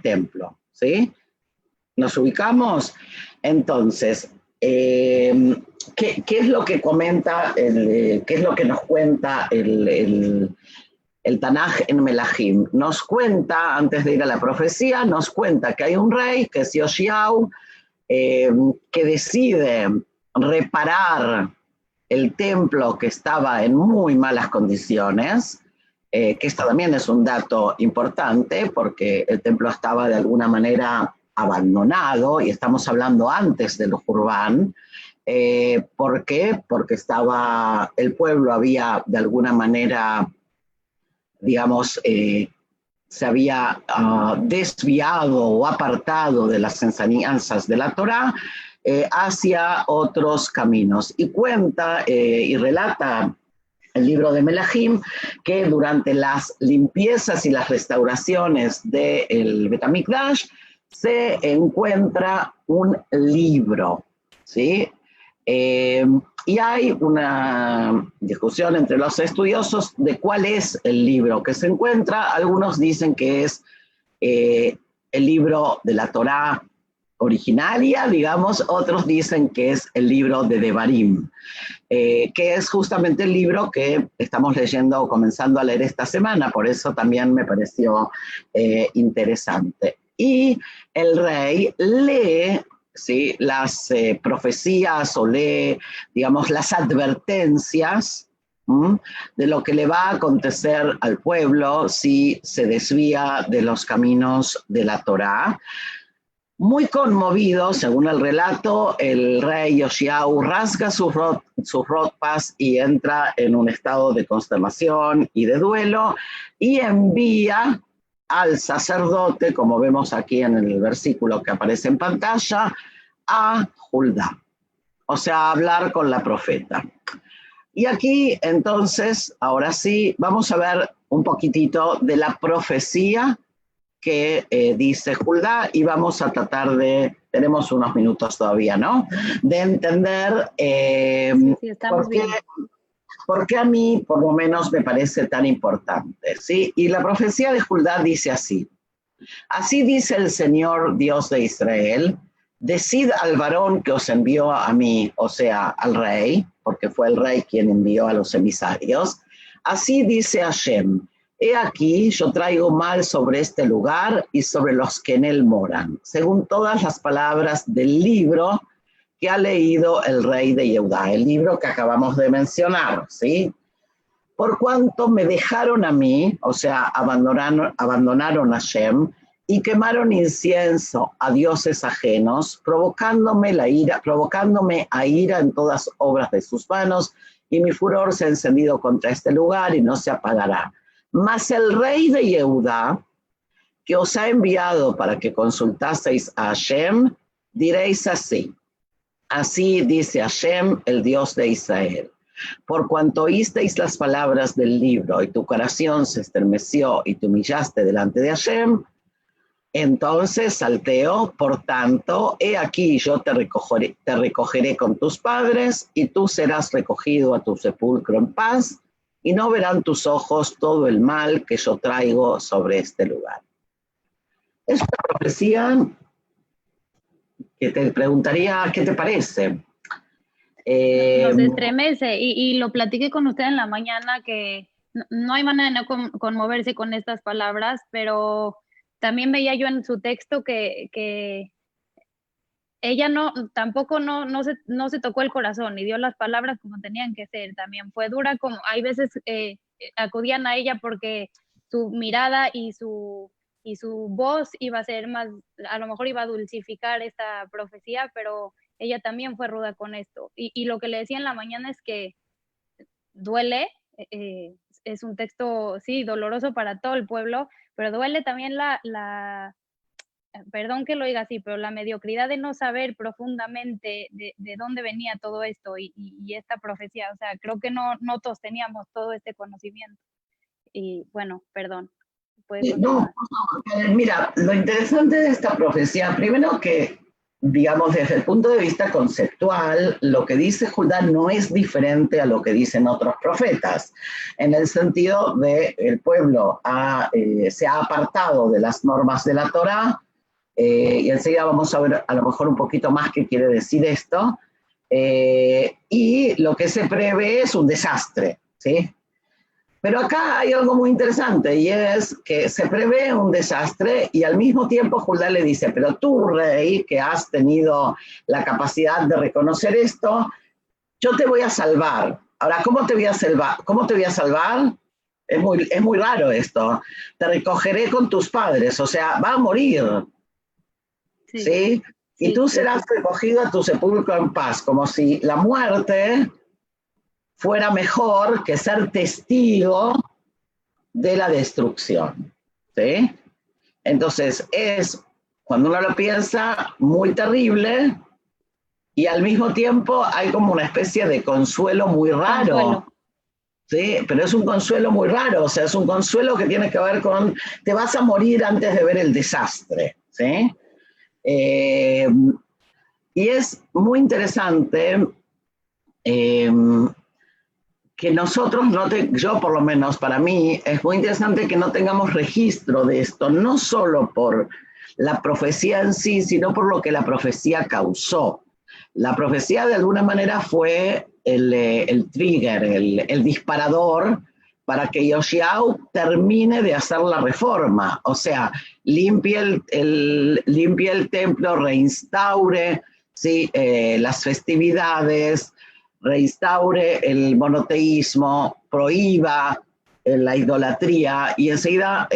templo, ¿sí? ¿Nos ubicamos? Entonces, ¿qué es lo que comenta, qué es lo que nos cuenta el Tanaj en Melahim? Nos cuenta, antes de ir a la profecía, nos cuenta que hay un rey, que es Yoshiau, que decide reparar el templo que estaba en muy malas condiciones, que esto también es un dato importante, porque el templo estaba de alguna manera abandonado, y estamos hablando antes del Jurbán. ¿Por qué? Porque el pueblo había de alguna manera, digamos, se había desviado o apartado de las enseñanzas de la Torá hacia otros caminos. Y cuenta y relata el libro de Melahim que durante las limpiezas y las restauraciones del Bet HaMikdash se encuentra un libro, ¿sí? Y hay una discusión entre los estudiosos de cuál es el libro que se encuentra. Algunos dicen que es el libro de la Torá originaria, digamos, otros dicen que es el libro de Devarim, que es justamente el libro que estamos leyendo o comenzando a leer esta semana, por eso también me pareció interesante. Y el rey lee, ¿sí?, las profecías o lee, digamos, las advertencias de lo que le va a acontecer al pueblo si se desvía de los caminos de la Torá. Muy conmovido, según el relato, el rey Yoshiau rasga sus ropas y entra en un estado de consternación y de duelo, y envía al sacerdote, como vemos aquí en el versículo que aparece en pantalla, a Huldá, o sea, a hablar con la profeta. Y aquí, entonces, ahora sí, vamos a ver un poquitito de la profecía que dice Huldá, y vamos a tratar tenemos unos minutos todavía, ¿no?, de entender sí, por qué a mí, por lo menos, me parece tan importante, ¿sí? Y la profecía de Huldá dice así: así dice el Señor Dios de Israel, decid al varón que os envió a mí, o sea, al rey, porque fue el rey quien envió a los emisarios, así dice Hashem: he aquí, yo traigo mal sobre este lugar y sobre los que en él moran, según todas las palabras del libro que ha leído el rey de Yehudá, el libro que acabamos de mencionar, ¿sí? Por cuanto me dejaron a mí, o sea, abandonaron a Hashem, y quemaron incienso a dioses ajenos, provocándome a ira en todas obras de sus manos, y mi furor se ha encendido contra este lugar y no se apagará. Mas el rey de Yehudá, que os ha enviado para que consultaseis a Hashem, diréis así: así dice Hashem, el Dios de Israel: por cuanto oísteis las palabras del libro y tu corazón se estremeció y te humillaste delante de Hashem, entonces salteo, por tanto, he aquí yo te recogeré con tus padres, y tú serás recogido a tu sepulcro en paz, y no verán tus ojos todo el mal que yo traigo sobre este lugar. Es una profecía que te preguntaría, ¿qué te parece? Nos estremece y lo platiqué con usted en la mañana que no hay manera de no conmoverse con estas palabras, pero también veía yo en su texto que ella tampoco no se tocó el corazón y dio las palabras como tenían que ser. También fue dura, como hay veces acudían a ella porque su mirada y su voz iba a ser más, a lo mejor iba a dulcificar esta profecía, pero ella también fue ruda con esto. Y lo que le decía en la mañana es que duele, es un texto, sí, doloroso para todo el pueblo, pero duele también perdón que lo diga así, pero la mediocridad de no saber profundamente de dónde venía todo esto y esta profecía. O sea, creo que no todos teníamos todo este conocimiento. Y bueno, perdón, puede No, continuar. mira, lo interesante de esta profecía, primero que, digamos, desde el punto de vista conceptual, lo que dice Judá no es diferente a lo que dicen otros profetas, en el sentido de el pueblo se ha apartado de las normas de la Torá, y enseguida vamos a ver a lo mejor un poquito más qué quiere decir esto, y lo que se prevé es un desastre, ¿sí? Pero acá hay algo muy interesante y es que se prevé un desastre y al mismo tiempo Judá le dice, pero tú, rey, que has tenido la capacidad de reconocer esto, yo te voy a salvar. Ahora, ¿cómo te voy a salvar? ¿Cómo te voy a salvar? Es muy raro esto. Te recogeré con tus padres, o sea, va a morir, Sí, ¿sí? Y sí, tú sí, serás sí. recogido a tu sepulcro en paz, como si la muerte fuera mejor que ser testigo de la destrucción, ¿sí? Entonces cuando uno lo piensa, muy terrible y al mismo tiempo hay como una especie de consuelo muy raro, Consuelo. ¿sí? Pero es un consuelo muy raro, o sea, es un consuelo que tiene que ver con, te vas a morir antes de ver el desastre, ¿sí? Eh, y es muy interesante eh, que nosotros, yo por lo menos para mí, es muy interesante que no tengamos registro de esto, no solo por la profecía en sí, sino por lo que la profecía causó. La profecía de alguna manera fue el trigger, el disparador para que Yoshiao termine de hacer la reforma, o sea, limpie el templo, reinstaure, ¿sí? Las festividades, reinstaure el monoteísmo, prohíba la idolatría y enseguida,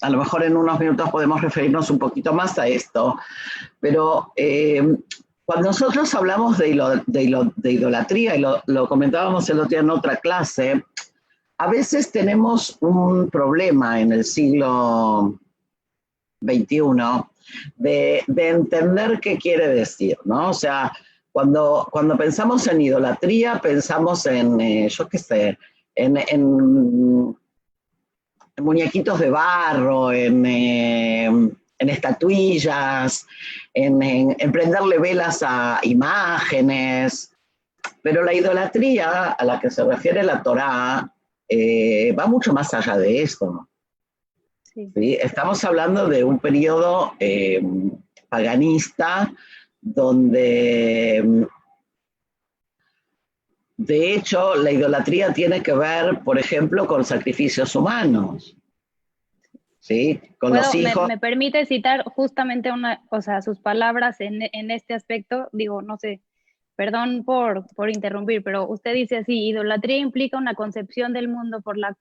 a lo mejor en unos minutos podemos referirnos un poquito más a esto, pero cuando nosotros hablamos de idolatría, y lo comentábamos el otro día en otra clase, a veces tenemos un problema en el siglo XXI de entender qué quiere decir, ¿no? O sea, cuando pensamos en idolatría, pensamos en, yo qué sé, en muñequitos de barro, en estatuillas, en prenderle velas a imágenes, pero la idolatría a la que se refiere la Torá va mucho más allá de esto. Sí. ¿Sí? Estamos hablando de un periodo paganista donde, de hecho, la idolatría tiene que ver, por ejemplo, con sacrificios humanos, ¿sí? Con los hijos. Me permite citar justamente o sea, sus palabras en este aspecto? Digo, no sé, perdón por interrumpir, pero usted dice así: idolatría implica una concepción del mundo por la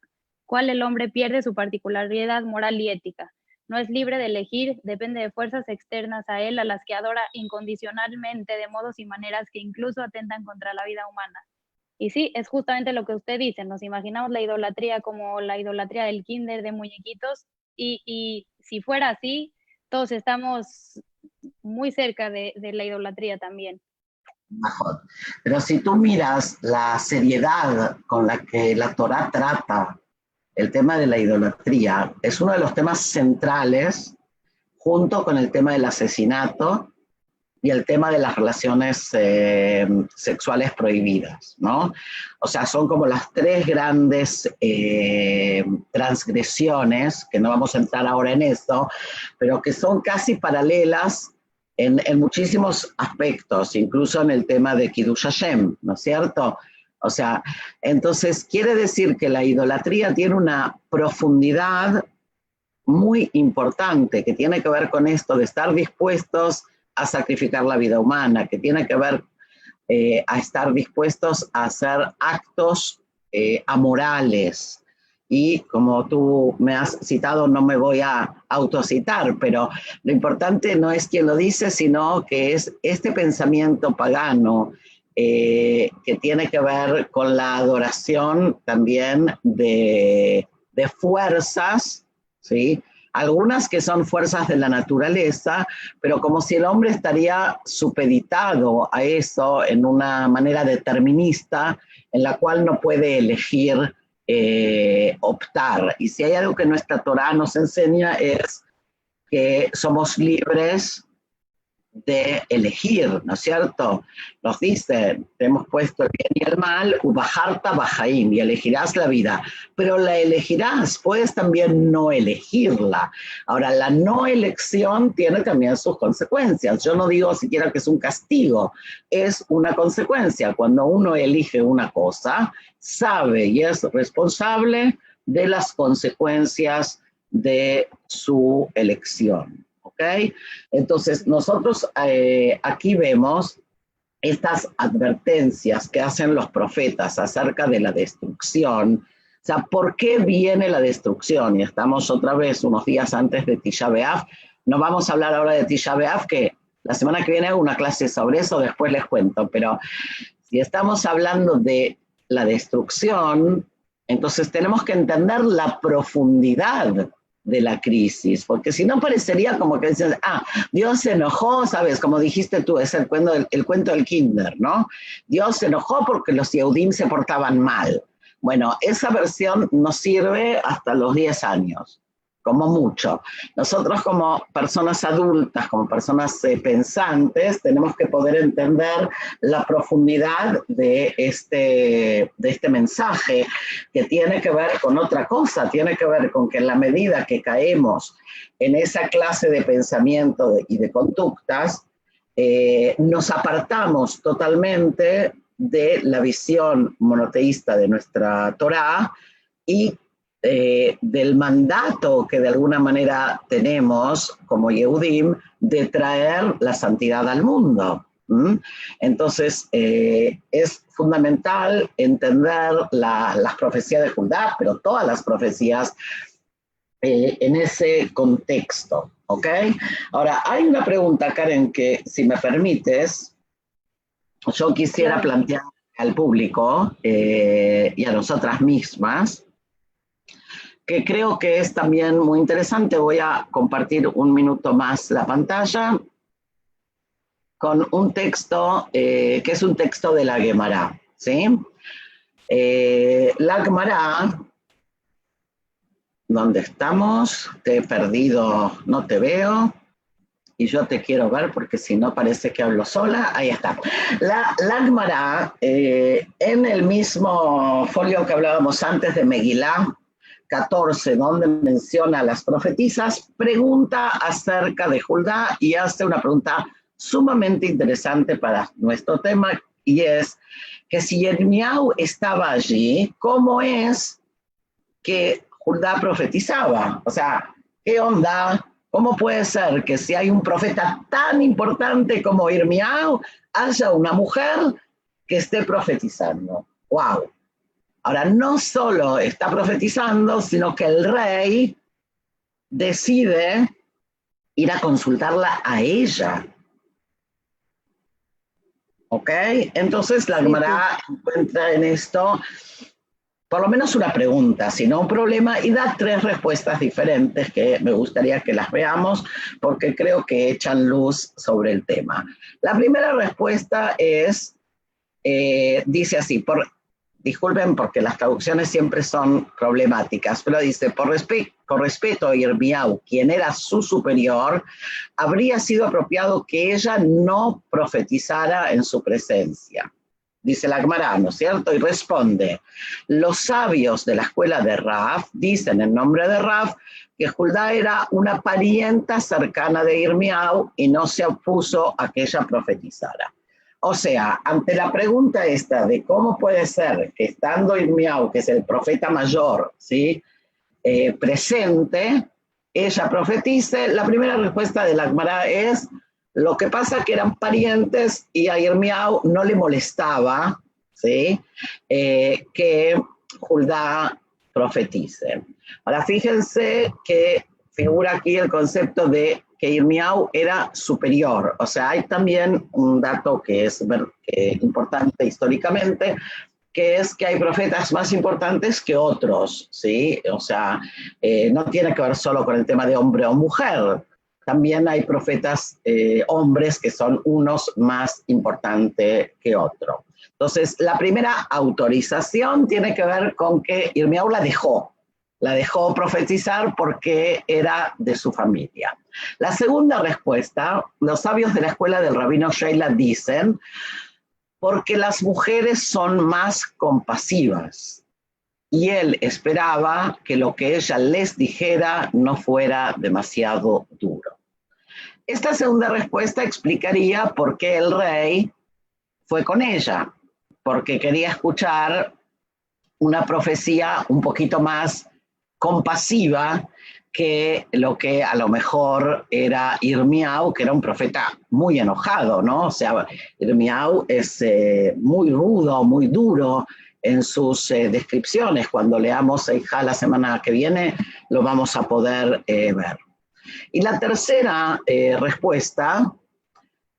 cual el hombre pierde su particularidad moral y ética. No es libre de elegir, depende de fuerzas externas a él, a las que adora incondicionalmente de modos y maneras que incluso atentan contra la vida humana. Y sí, es justamente lo que usted dice, nos imaginamos la idolatría como la idolatría del kinder de muñequitos y si fuera así, todos estamos muy cerca de la idolatría también. Mejor. Pero si tú miras la seriedad con la que la Torá trata el tema de la idolatría, es uno de los temas centrales junto con el tema del asesinato y el tema de las relaciones sexuales prohibidas, ¿no? O sea, son como las tres grandes transgresiones, que no vamos a entrar ahora en eso, pero que son casi paralelas en muchísimos aspectos, incluso en el tema de Kiddush Hashem, ¿no es cierto? O sea, entonces quiere decir que la idolatría tiene una profundidad muy importante, que tiene que ver con esto de estar dispuestos a sacrificar la vida humana, que tiene que ver a estar dispuestos a hacer actos amorales. Y como tú me has citado, no me voy a autocitar, pero lo importante no es quién lo dice, sino que es este pensamiento pagano que tiene que ver con la adoración también de fuerzas, ¿sí? Algunas que son fuerzas de la naturaleza, pero como si el hombre estaría supeditado a eso en una manera determinista en la cual no puede elegir optar. Y si hay algo que nuestra Torá nos enseña es que somos libres de elegir, ¿no es cierto? Nos dice, te hemos puesto el bien y el mal, ubajarta bajaim, y elegirás la vida, pero la elegirás, puedes también no elegirla. Ahora, la no elección tiene también sus consecuencias. Yo no digo siquiera que es un castigo, es una consecuencia. Cuando uno elige una cosa, sabe y es responsable de las consecuencias de su elección. ¿Okay? Entonces, nosotros aquí vemos estas advertencias que hacen los profetas acerca de la destrucción. O sea, ¿por qué viene la destrucción? Y estamos otra vez unos días antes de Tisha B'Av. No vamos a hablar ahora de Tisha B'Av, que la semana que viene hago una clase sobre eso, después les cuento. Pero si estamos hablando de la destrucción, entonces tenemos que entender la profundidad de la crisis, porque si no parecería como que dicen, Dios se enojó, ¿sabes? Como dijiste tú, es el cuento del Kinder, ¿no? Dios se enojó porque los Yehudim se portaban mal. Bueno, esa versión nos sirve hasta los 10 años, como mucho. Nosotros como personas adultas, como personas pensantes, tenemos que poder entender la profundidad de este mensaje, que tiene que ver con otra cosa, tiene que ver con que en la medida que caemos en esa clase de pensamiento y de conductas, nos apartamos totalmente de la visión monoteísta de nuestra Torá y del mandato que de alguna manera tenemos como Yehudim de traer la santidad al mundo. Entonces, es fundamental entender las profecías de Judá, pero todas las profecías en ese contexto, ¿ok? Ahora, hay una pregunta, Karen, que si me permites, yo quisiera plantear al público y a nosotras mismas, que creo que es también muy interesante. Voy a compartir un minuto más la pantalla con un texto que es un texto de la Gemara, ¿sí? La Gemara, ¿dónde estamos? Te he perdido, no te veo, y yo te quiero ver porque si no parece que hablo sola. Ahí está. La Gemara, en el mismo folio que hablábamos antes de Megilá 14, donde menciona a las profetisas, pregunta acerca de Judá y hace una pregunta sumamente interesante para nuestro tema, y es que si Yirmiyahu estaba allí, ¿cómo es que Judá profetizaba? O sea, ¿qué onda? ¿Cómo puede ser que si hay un profeta tan importante como Yirmiyahu, haya una mujer que esté profetizando? ¡Wow! Ahora, no solo está profetizando, sino que el rey decide ir a consultarla a ella. ¿Ok? Entonces la Gemara encuentra en esto por lo menos una pregunta, si no un problema, y da 3 respuestas diferentes que me gustaría que las veamos porque creo que echan luz sobre el tema. La primera respuesta es, dice así, disculpen porque las traducciones siempre son problemáticas, pero dice, por respeto a Yirmiyahu, quien era su superior, habría sido apropiado que ella no profetizara en su presencia. dice la Gemara, ¿no es cierto? Y responde, los sabios de la escuela de Raf dicen en nombre de Raf que Hulda era una parienta cercana de Irmiau y no se opuso a que ella profetizara. O sea, ante la pregunta esta de cómo puede ser que estando Irmiau, que es el profeta mayor, ¿sí? Presente, ella profetice, la primera respuesta de la Gemara es, lo que pasa que eran parientes y a Irmiau no le molestaba, ¿sí? Que Hulda profetice. Ahora fíjense que figura aquí el concepto de que Irmiau era superior. O sea, hay también un dato que es importante históricamente, que es que hay profetas más importantes que otros, ¿sí? O sea, no tiene que ver solo con el tema de hombre o mujer. También hay profetas hombres que son unos más importantes que otros. Entonces, la primera autorización tiene que ver con que Irmiau la dejó profetizar porque era de su familia. La segunda respuesta, los sabios de la escuela del rabino Sheila dicen, porque las mujeres son más compasivas y él esperaba que lo que ella les dijera no fuera demasiado duro. Esta segunda respuesta explicaría por qué el rey fue con ella, porque quería escuchar una profecía un poquito más compasiva que lo que a lo mejor era Irmiau, que era un profeta muy enojado, ¿no? O sea, Irmiau es muy rudo, muy duro en sus descripciones. Cuando leamos Eijá la semana que viene, lo vamos a poder ver. Y la tercera respuesta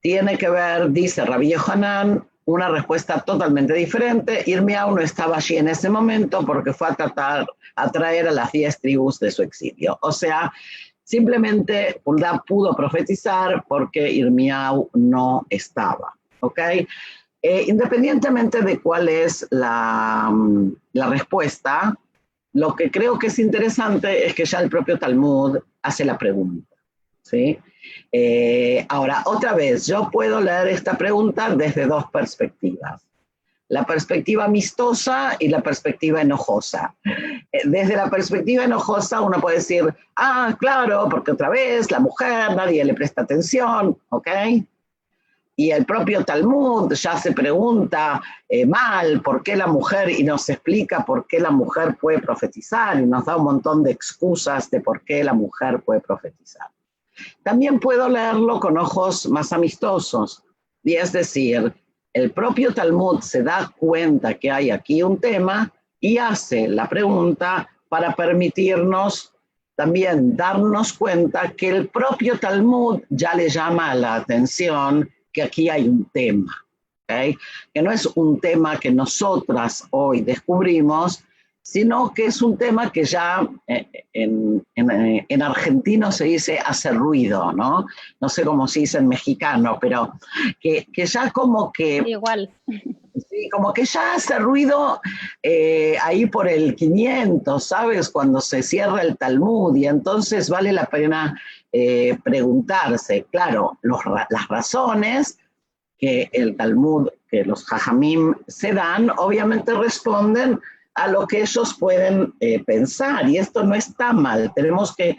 tiene que ver, dice Rabbi Yohanan, una respuesta totalmente diferente. Irmiau no estaba allí en ese momento porque fue a traer a las 10 tribus de su exilio. O sea, simplemente Hulda pudo profetizar porque Irmiau no estaba. ¿Ok? Independientemente de cuál es la respuesta, lo que creo que es interesante es que ya el propio Talmud hace la pregunta, ¿sí? Ahora, otra vez, yo puedo leer esta pregunta desde dos perspectivas. La perspectiva amistosa y la perspectiva enojosa. Desde la perspectiva enojosa uno puede decir, claro, porque otra vez la mujer, nadie le presta atención, ¿ok? Y el propio Talmud ya se pregunta mal por qué la mujer, y nos explica por qué la mujer puede profetizar, y nos da un montón de excusas de por qué la mujer puede profetizar. También puedo leerlo con ojos más amistosos, y es decir, el propio Talmud se da cuenta que hay aquí un tema y hace la pregunta para permitirnos también darnos cuenta que el propio Talmud ya le llama la atención que aquí hay un tema, ¿okay? Que no es un tema que nosotras hoy descubrimos, sino que es un tema que ya en argentino se dice hace ruido, ¿no? No sé cómo se dice en mexicano, pero que ya como que... Igual. Sí, como que ya hace ruido ahí por el 500, ¿sabes? Cuando se cierra el Talmud, y entonces vale la pena preguntarse, claro, las razones que el Talmud, que los Jajamim se dan, obviamente responden a lo que ellos pueden pensar, y esto no está mal. Tenemos que...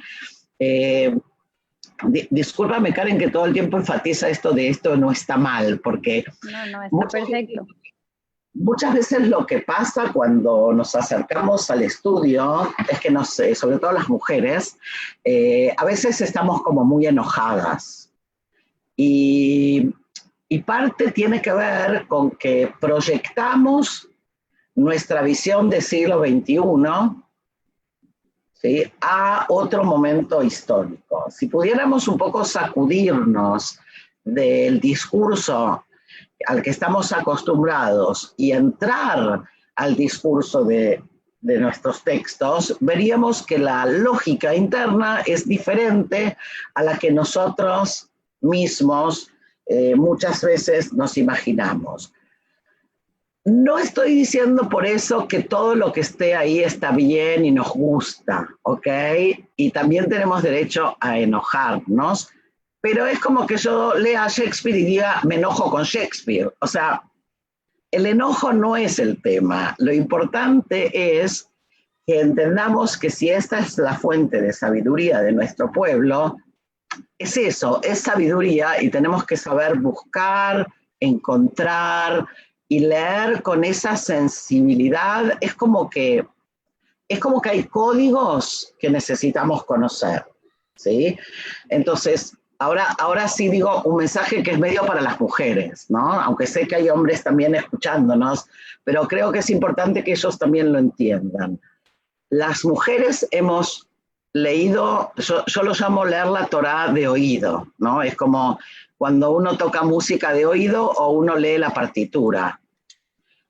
discúlpame, Karen, que todo el tiempo enfatiza esto no está mal, porque... No, está perfecto. Muchas veces lo que pasa cuando nos acercamos al estudio es que, sobre todo las mujeres, a veces estamos como muy enojadas. Y parte tiene que ver con que proyectamos nuestra visión del siglo XXI, ¿sí?, a otro momento histórico. Si pudiéramos un poco sacudirnos del discurso al que estamos acostumbrados y entrar al discurso de nuestros textos, veríamos que la lógica interna es diferente a la que nosotros mismos muchas veces nos imaginamos. No estoy diciendo por eso que todo lo que esté ahí está bien y nos gusta, ¿ok? Y también tenemos derecho a enojarnos, pero es como que yo lea a Shakespeare y diga, me enojo con Shakespeare. O sea, el enojo no es el tema. Lo importante es que entendamos que si esta es la fuente de sabiduría de nuestro pueblo, es eso, es sabiduría y tenemos que saber buscar, encontrar y leer con esa sensibilidad. Es como que hay códigos que necesitamos conocer, ¿sí? Entonces, ahora sí digo un mensaje que es medio para las mujeres, ¿no? Aunque sé que hay hombres también escuchándonos, pero creo que es importante que ellos también lo entiendan. Las mujeres hemos leído, yo lo llamo leer la Torá de oído, ¿no? Es como cuando uno toca música de oído o uno lee la partitura.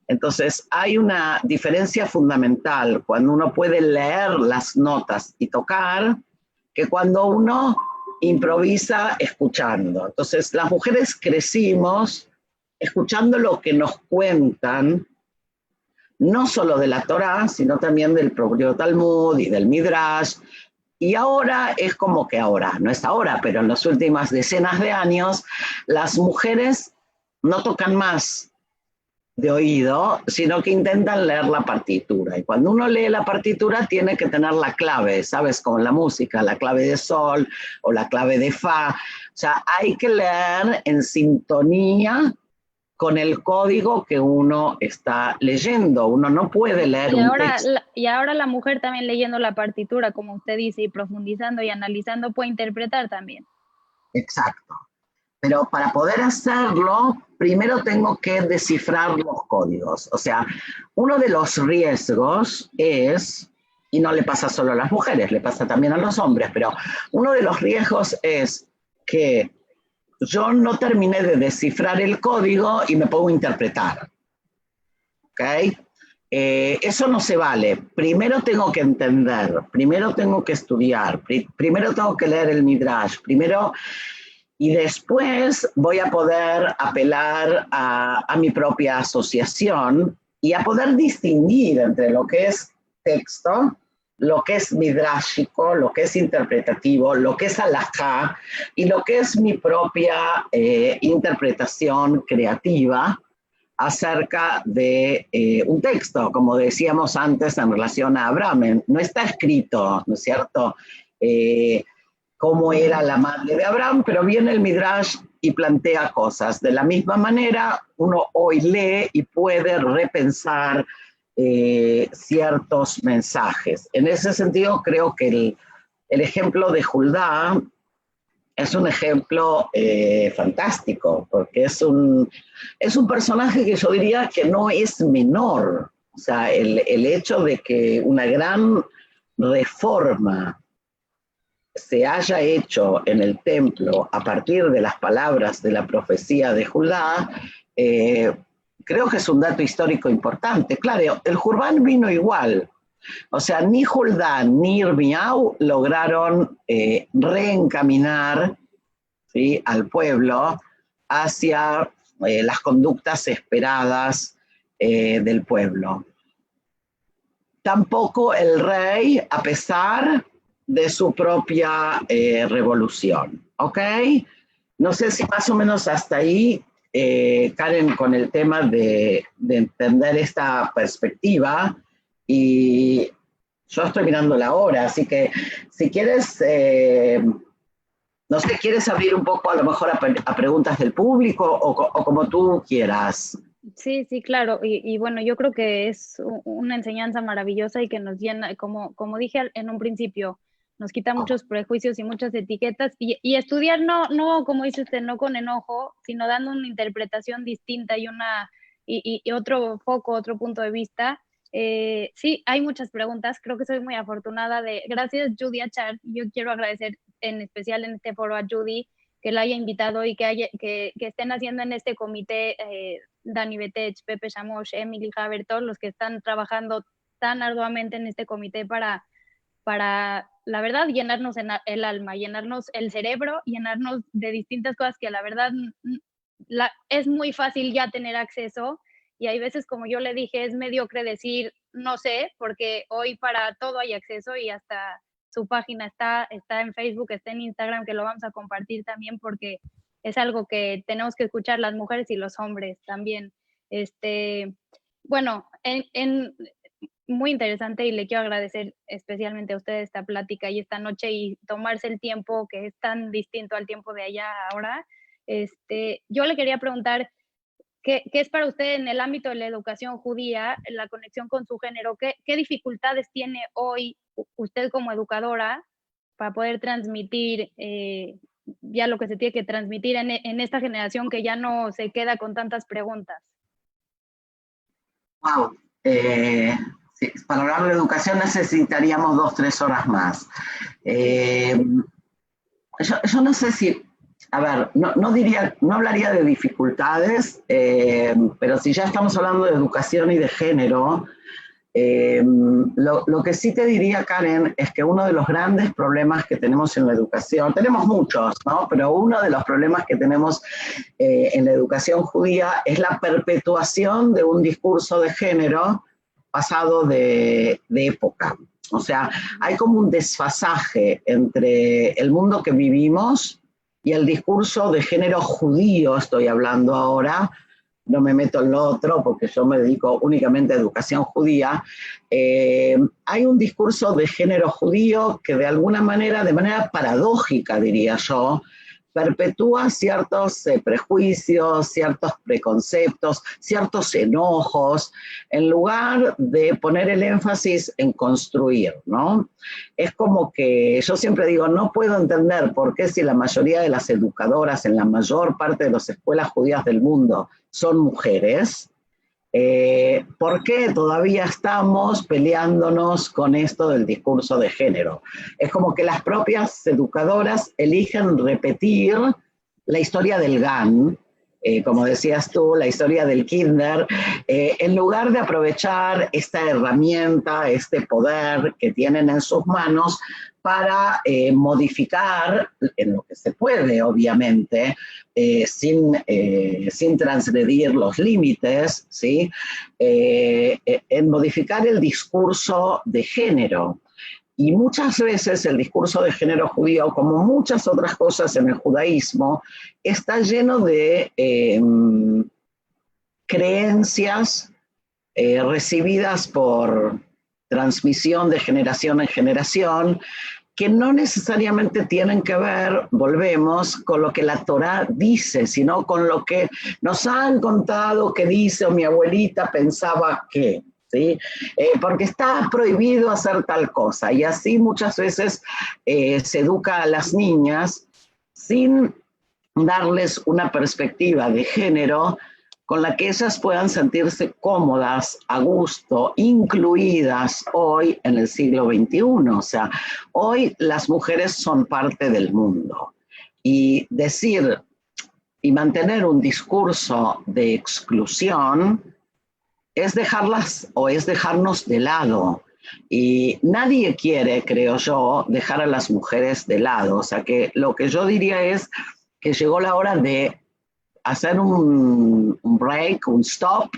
Entonces, hay una diferencia fundamental cuando uno puede leer las notas y tocar, que cuando uno improvisa escuchando. Entonces, las mujeres crecimos escuchando lo que nos cuentan, no solo de la Torá, sino también del propio Talmud y del Midrash. Y ahora es como que ahora, no es ahora, pero en las últimas decenas de años, las mujeres no tocan más de oído, sino que intentan leer la partitura. Y cuando uno lee la partitura tiene que tener la clave, ¿sabes? Como en la música, la clave de sol o la clave de fa. O sea, hay que leer en sintonía con el código que uno está leyendo. Uno no puede leer un texto. Y ahora la mujer también leyendo la partitura, como usted dice, y profundizando y analizando, puede interpretar también. Exacto. Pero para poder hacerlo, primero tengo que descifrar los códigos. O sea, uno de los riesgos es, y no le pasa solo a las mujeres, le pasa también a los hombres, pero uno de los riesgos es que yo no terminé de descifrar el código y me pongo a interpretar. ¿Ok? Eso no se vale. Primero tengo que entender, primero tengo que estudiar, primero tengo que leer el Midrash, primero... Y después voy a poder apelar a mi propia asociación y a poder distinguir entre lo que es texto, lo que es midrashico, lo que es interpretativo, lo que es halajá y lo que es mi propia interpretación creativa acerca de un texto, como decíamos antes en relación a Abraham. No está escrito, ¿no es cierto?, cómo era la madre de Abraham, pero viene el Midrash y plantea cosas. De la misma manera, uno hoy lee y puede repensar ciertos mensajes. En ese sentido, creo que el ejemplo de Huldá es un ejemplo fantástico, porque es un personaje que yo diría que no es menor. O sea, el hecho de que una gran reforma se haya hecho en el templo a partir de las palabras de la profecía de Judá, creo que es un dato histórico importante. Claro, el Jurbán vino igual. O sea, ni Judá ni Irmiau lograron reencaminar, ¿sí?, al pueblo hacia las conductas esperadas del pueblo. Tampoco el rey, a pesar de su propia revolución, ¿ok? No sé si más o menos hasta ahí, Karen, con el tema de entender esta perspectiva, y yo estoy mirando la hora, así que si quieres, no sé, ¿quieres abrir un poco a lo mejor a preguntas del público o como tú quieras? Sí, sí, claro. Y bueno, yo creo que es una enseñanza maravillosa y que nos llena, como dije en un principio, nos quita muchos prejuicios y muchas etiquetas. Y estudiar no, como dice usted, no con enojo, sino dando una interpretación distinta y otro foco, otro punto de vista. Sí, hay muchas preguntas. Creo que soy muy afortunada gracias, Judy Achar. Yo quiero agradecer en especial en este foro a Judy que la haya invitado y que estén haciendo en este comité Dani Betech, Pepe Shamosh, Emily Haber, todos los que están trabajando tan arduamente en este comité para la verdad, llenarnos el alma, llenarnos el cerebro, llenarnos de distintas cosas que la verdad es muy fácil ya tener acceso y hay veces, como yo le dije, es mediocre decir no sé, porque hoy para todo hay acceso y hasta su página está en Facebook, está en Instagram, que lo vamos a compartir también porque es algo que tenemos que escuchar las mujeres y los hombres también. Bueno, muy interesante y le quiero agradecer especialmente a usted esta plática y esta noche y tomarse el tiempo que es tan distinto al tiempo de allá ahora. Yo le quería preguntar, ¿qué es para usted en el ámbito de la educación judía, la conexión con su género? ¿Qué dificultades tiene hoy usted como educadora para poder transmitir ya lo que se tiene que transmitir en esta generación que ya no se queda con tantas preguntas? Wow. Sí, para hablar de educación necesitaríamos 2, 3 horas más. Yo no sé si, a ver, no hablaría de dificultades, pero si ya estamos hablando de educación y de género, lo que sí te diría, Karen, es que uno de los grandes problemas que tenemos en la educación, tenemos muchos, ¿no? Pero uno de los problemas que tenemos en la educación judía es la perpetuación de un discurso de género pasado de época. O sea, hay como un desfasaje entre el mundo que vivimos y el discurso de género judío, estoy hablando ahora, no me meto en lo otro porque yo me dedico únicamente a educación judía. Hay un discurso de género judío que de alguna manera, de manera paradójica diría yo, perpetúa ciertos prejuicios, ciertos preconceptos, ciertos enojos, en lugar de poner el énfasis en construir, ¿no? Es como que yo siempre digo, no puedo entender por qué si la mayoría de las educadoras en la mayor parte de las escuelas judías del mundo son mujeres, ¿por qué todavía estamos peleándonos con esto del discurso de género? Es como que las propias educadoras eligen repetir la historia del GAN, como decías tú, la historia del kinder, en lugar de aprovechar esta herramienta, este poder que tienen en sus manos para modificar, en lo que se puede, obviamente, sin transgredir los límites, ¿sí? En modificar el discurso de género. Y muchas veces el discurso de género judío, como muchas otras cosas en el judaísmo, está lleno de creencias recibidas por transmisión de generación en generación, que no necesariamente tienen que ver, volvemos, con lo que la Torá dice, sino con lo que nos han contado que dice o mi abuelita pensaba que, ¿sí? Porque está prohibido hacer tal cosa. Y así muchas veces se educa a las niñas sin darles una perspectiva de género con la que ellas puedan sentirse cómodas, a gusto, incluidas hoy en el siglo XXI. O sea, hoy las mujeres son parte del mundo. Y decir y mantener un discurso de exclusión es dejarlas o es dejarnos de lado. Y nadie quiere, creo yo, dejar a las mujeres de lado. O sea, que lo que yo diría es que llegó la hora de hacer un break, un stop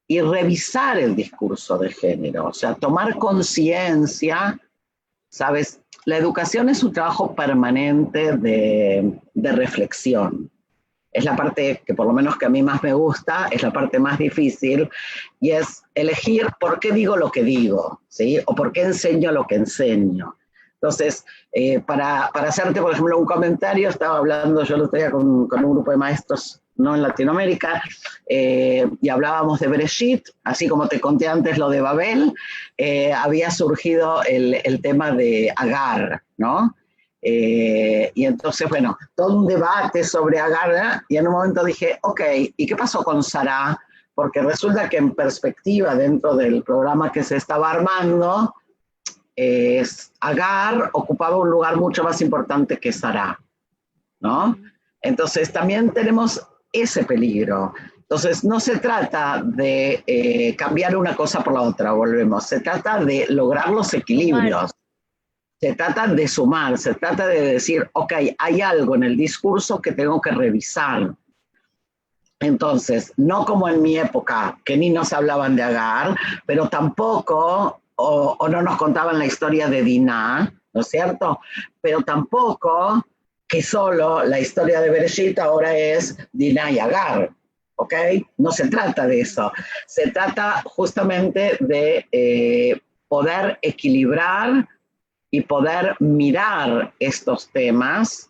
y revisar el discurso de género, o sea, tomar conciencia, ¿sabes? La educación es un trabajo permanente de reflexión. Es la parte que por lo menos que a mí más me gusta, es la parte más difícil, y es elegir por qué digo lo que digo, ¿sí? O por qué enseño lo que enseño. Entonces, para hacerte, por ejemplo, un comentario, estaba hablando yo el otro día con un grupo de maestros, no en Latinoamérica, y hablábamos de Bereshit, así como te conté antes lo de Babel, había surgido el tema de Agar, ¿no? Y entonces, bueno, todo un debate sobre Agar, y en un momento dije, ok, ¿y qué pasó con Sará? Porque resulta que en perspectiva, dentro del programa que se estaba armando, Agar ocupaba un lugar mucho más importante que Sará, ¿no? Entonces también tenemos ese peligro. Entonces no se trata de cambiar una cosa por la otra, volvemos, se trata de lograr los equilibrios, se trata de sumar, se trata de decir, ok, hay algo en el discurso que tengo que revisar. Entonces, no como en mi época, que ni nos hablaban de Agar, pero tampoco o no nos contaban la historia de Diná, ¿no es cierto? Pero tampoco que solo la historia de Bereshit ahora es Diná y Agar. ¿ok? No se trata de eso, se trata justamente de poder equilibrar y poder mirar estos temas,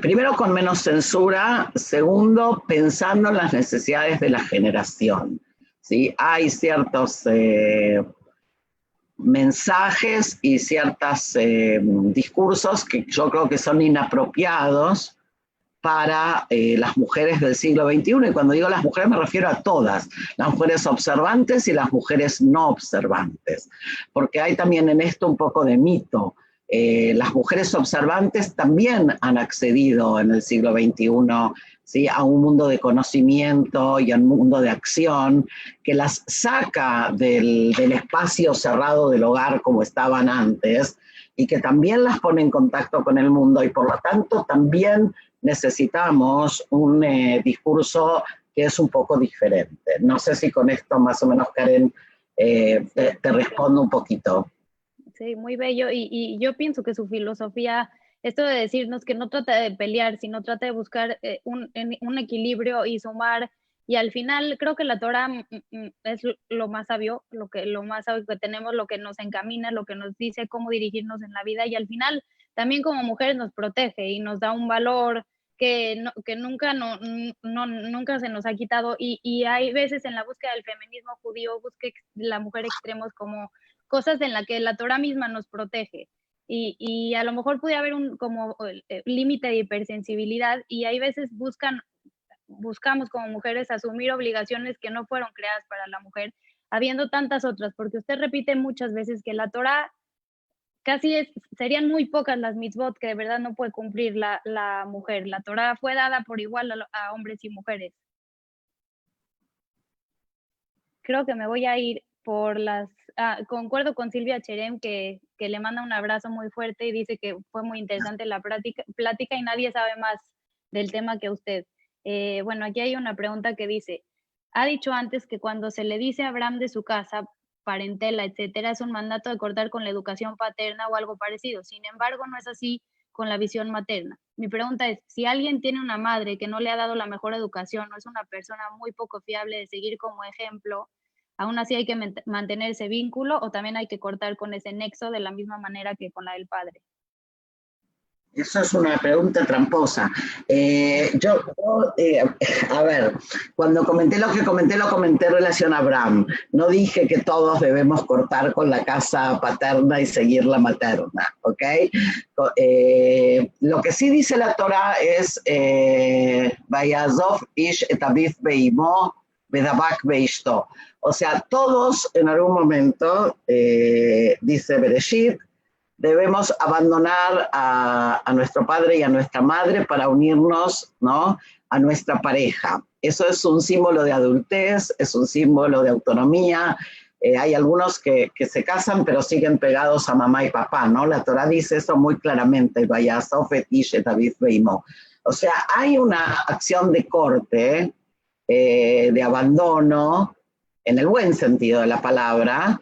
primero con menos censura, segundo pensando en las necesidades de la generación, ¿sí? Hay ciertos mensajes y ciertos discursos que yo creo que son inapropiados para las mujeres del siglo XXI, y cuando digo las mujeres me refiero a todas, las mujeres observantes y las mujeres no observantes, porque hay también en esto un poco de mito. Las mujeres observantes también han accedido en el siglo XXI, ¿sí?, a un mundo de conocimiento y a un mundo de acción que las saca del espacio cerrado del hogar como estaban antes, y que también las pone en contacto con el mundo, y por lo tanto también necesitamos un discurso que es un poco diferente. No sé si con esto más o menos, Karen, te respondo un poquito. Sí, muy bello. Y yo pienso que su filosofía, esto de decirnos que no trata de pelear, sino trata de buscar un equilibrio y sumar. Y al final creo que la Torah es lo más sabio, lo más sabio que tenemos, lo que nos encamina, lo que nos dice cómo dirigirnos en la vida. Y al final también como mujeres nos protege y nos da un valor que nunca, nunca se nos ha quitado. Y hay veces en la búsqueda del feminismo judío, busca la mujer extremos como cosas en las que la Torah misma nos protege. Y a lo mejor puede haber un como límite de hipersensibilidad, y hay veces buscamos como mujeres asumir obligaciones que no fueron creadas para la mujer, habiendo tantas otras, porque usted repite muchas veces que la Torah serían muy pocas las mitzvot que de verdad no puede cumplir la mujer. La Torah fue dada por igual a hombres y mujeres. Creo que me voy a ir por concuerdo con Silvia Cherem, que le manda un abrazo muy fuerte y dice que fue muy interesante la plática y nadie sabe más del tema que usted. Bueno, aquí hay una pregunta que dice, ha dicho antes que cuando se le dice a Abraham de su casa, parentela, etcétera, es un mandato de cortar con la educación paterna o algo parecido. Sin embargo, no es así con la visión materna. Mi pregunta es, si alguien tiene una madre que no le ha dado la mejor educación o es una persona muy poco fiable de seguir como ejemplo, ¿aún así hay que mantener ese vínculo o también hay que cortar con ese nexo de la misma manera que con la del padre? Eso es una pregunta tramposa. A ver, cuando comenté lo que comenté, lo comenté en relación a Abraham. No dije que todos debemos cortar con la casa paterna y seguir la materna, ¿ok? Lo que sí dice la Torah es Vayazov ish et aviv beimo bedabak beishto. O sea, todos en algún momento, dice Bereshit, debemos abandonar a nuestro padre y a nuestra madre para unirnos, ¿no?, a nuestra pareja. Eso es un símbolo de adultez, es un símbolo de autonomía. Hay algunos que se casan pero siguen pegados a mamá y papá, ¿no? La Torah dice eso muy claramente, o sea, hay una acción de corte, de abandono, en el buen sentido de la palabra,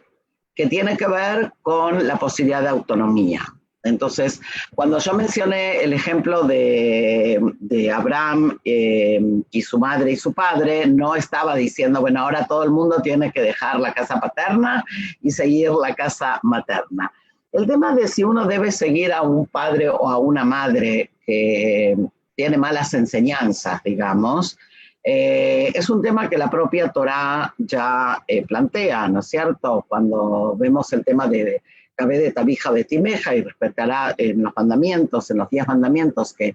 que tiene que ver con la posibilidad de autonomía. Entonces, cuando yo mencioné el ejemplo de Abraham y su madre y su padre, no estaba diciendo, bueno, ahora todo el mundo tiene que dejar la casa paterna y seguir la casa materna. El tema de si uno debe seguir a un padre o a una madre que tiene malas enseñanzas, digamos, es un tema que la propia Torá ya plantea, ¿no es cierto? Cuando vemos el tema de Cabé de Tabija de Timeja y respetará en los mandamientos, en los 10 mandamientos, que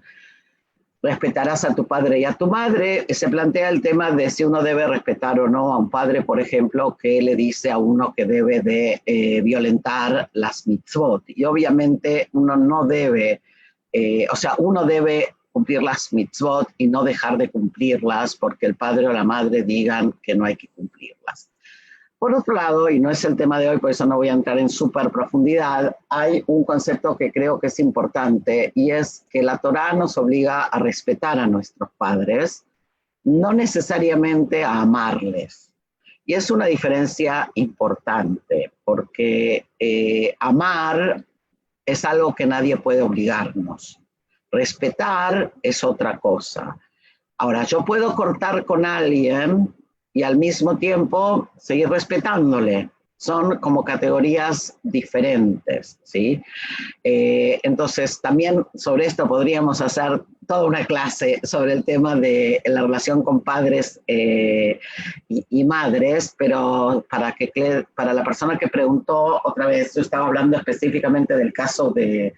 respetarás a tu padre y a tu madre, se plantea el tema de si uno debe respetar o no a un padre, por ejemplo, que le dice a uno que debe de violentar las mitzvot. Y obviamente uno no debe, uno debe cumplir las mitzvot y no dejar de cumplirlas porque el padre o la madre digan que no hay que cumplirlas. Por otro lado, y no es el tema de hoy, por eso no voy a entrar en súper profundidad, hay un concepto que creo que es importante y es que la Torá nos obliga a respetar a nuestros padres, no necesariamente a amarles. Y es una diferencia importante porque amar es algo que nadie puede obligarnos. Respetar es otra cosa. Ahora, yo puedo cortar con alguien y al mismo tiempo seguir respetándole. Son como categorías diferentes, ¿sí? Entonces, también sobre esto podríamos hacer toda una clase sobre el tema de la relación con padres y madres, pero para la persona que preguntó, otra vez, yo estaba hablando específicamente del caso de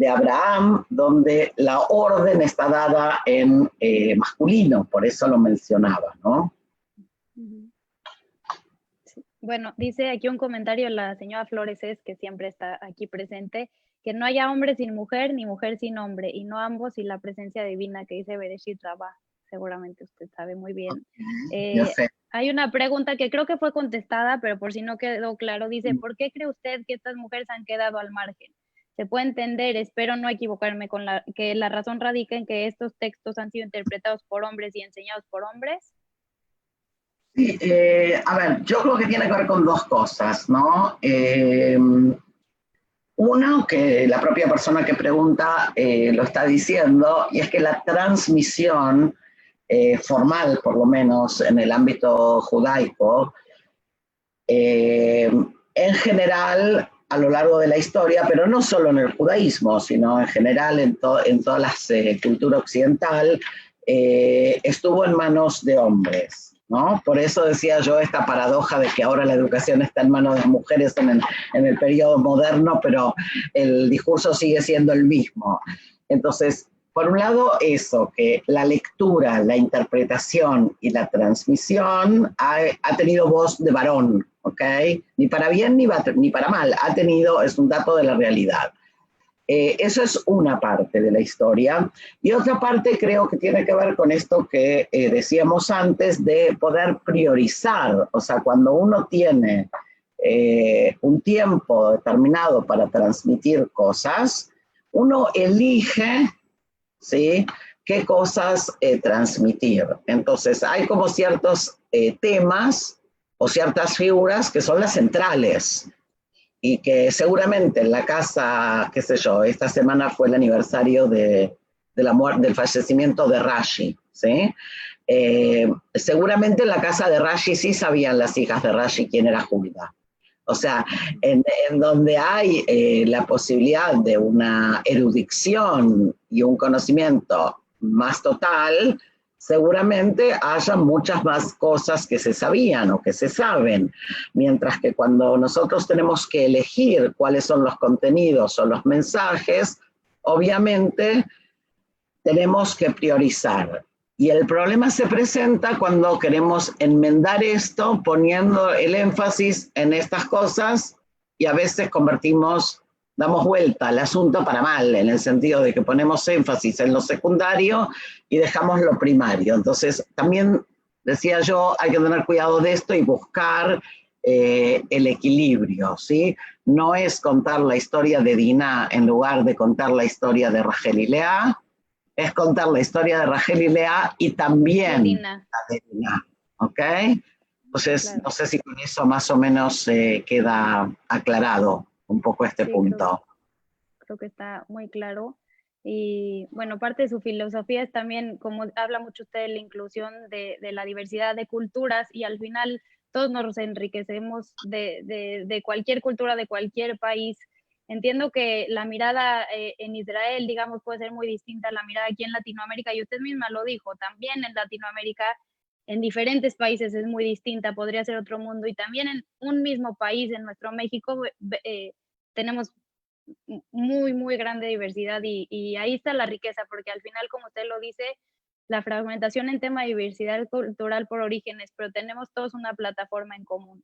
Abraham, donde la orden está dada en masculino, por eso lo mencionaba, ¿no? Sí. Bueno, dice aquí un comentario la señora Flores, que siempre está aquí presente, que no haya hombre sin mujer, ni mujer sin hombre, y no ambos sin la presencia divina que dice Bereshit Rabá. Seguramente usted sabe muy bien. Ya sé. Hay una pregunta que creo que fue contestada, pero por si no quedó claro, dice, ¿por qué cree usted que estas mujeres han quedado al margen? Se puede entender, espero no equivocarme con que la razón radica en que estos textos han sido interpretados por hombres y enseñados por hombres. Sí, a ver, yo creo que tiene que ver con dos cosas, ¿no? Uno, que la propia persona que pregunta lo está diciendo, y es que la transmisión formal, por lo menos en el ámbito judaico, en general a lo largo de la historia, pero no solo en el judaísmo, sino en general en toda la cultura occidental, estuvo en manos de hombres. ¿No? Por eso decía yo esta paradoja de que ahora la educación está en manos de mujeres en el periodo moderno, pero el discurso sigue siendo el mismo. Entonces, por un lado, eso, que la lectura, la interpretación y la transmisión ha tenido voz de varón, ¿ok? Ni para bien ni para mal, ha tenido, es un dato de la realidad. Eso es una parte de la historia. Y otra parte creo que tiene que ver con esto que decíamos antes de poder priorizar. O sea, cuando uno tiene un tiempo determinado para transmitir cosas, uno elige, ¿sí?, qué cosas transmitir. Entonces, hay como ciertos temas o ciertas figuras que son las centrales y que seguramente en la casa, qué sé yo, esta semana fue el aniversario de la muerte, del fallecimiento de Rashi, ¿sí? Seguramente en la casa de Rashi sí sabían las hijas de Rashi quién era Hulda. O sea, en donde hay la posibilidad de una erudición y un conocimiento más total, seguramente haya muchas más cosas que se sabían o que se saben, mientras que cuando nosotros tenemos que elegir cuáles son los contenidos o los mensajes, obviamente tenemos que priorizar. Y el problema se presenta cuando queremos enmendar esto poniendo el énfasis en estas cosas y a veces damos vuelta al asunto para mal, en el sentido de que ponemos énfasis en lo secundario y dejamos lo primario. Entonces, también decía yo, hay que tener cuidado de esto y buscar el equilibrio, ¿sí? No es contar la historia de Dinah en lugar de contar la historia de Rachel y Lea, es contar la historia de Rachel y Lea y también la de Dinah, ¿ok? Entonces, claro, no sé si con eso más o menos queda aclarado un poco este punto. Creo que está muy claro. Y bueno, parte de su filosofía es también, como habla mucho usted, de la inclusión de la diversidad de culturas, y al final todos nos enriquecemos de cualquier cultura, de cualquier país. Entiendo que la mirada en Israel, digamos, puede ser muy distinta a la mirada aquí en Latinoamérica, y usted misma lo dijo, también en Latinoamérica, en diferentes países es muy distinta, podría ser otro mundo, y también en un mismo país, en nuestro México, tenemos muy, muy grande diversidad, y ahí está la riqueza, porque al final, como usted lo dice, la fragmentación en tema de diversidad cultural por orígenes, pero tenemos todos una plataforma en común.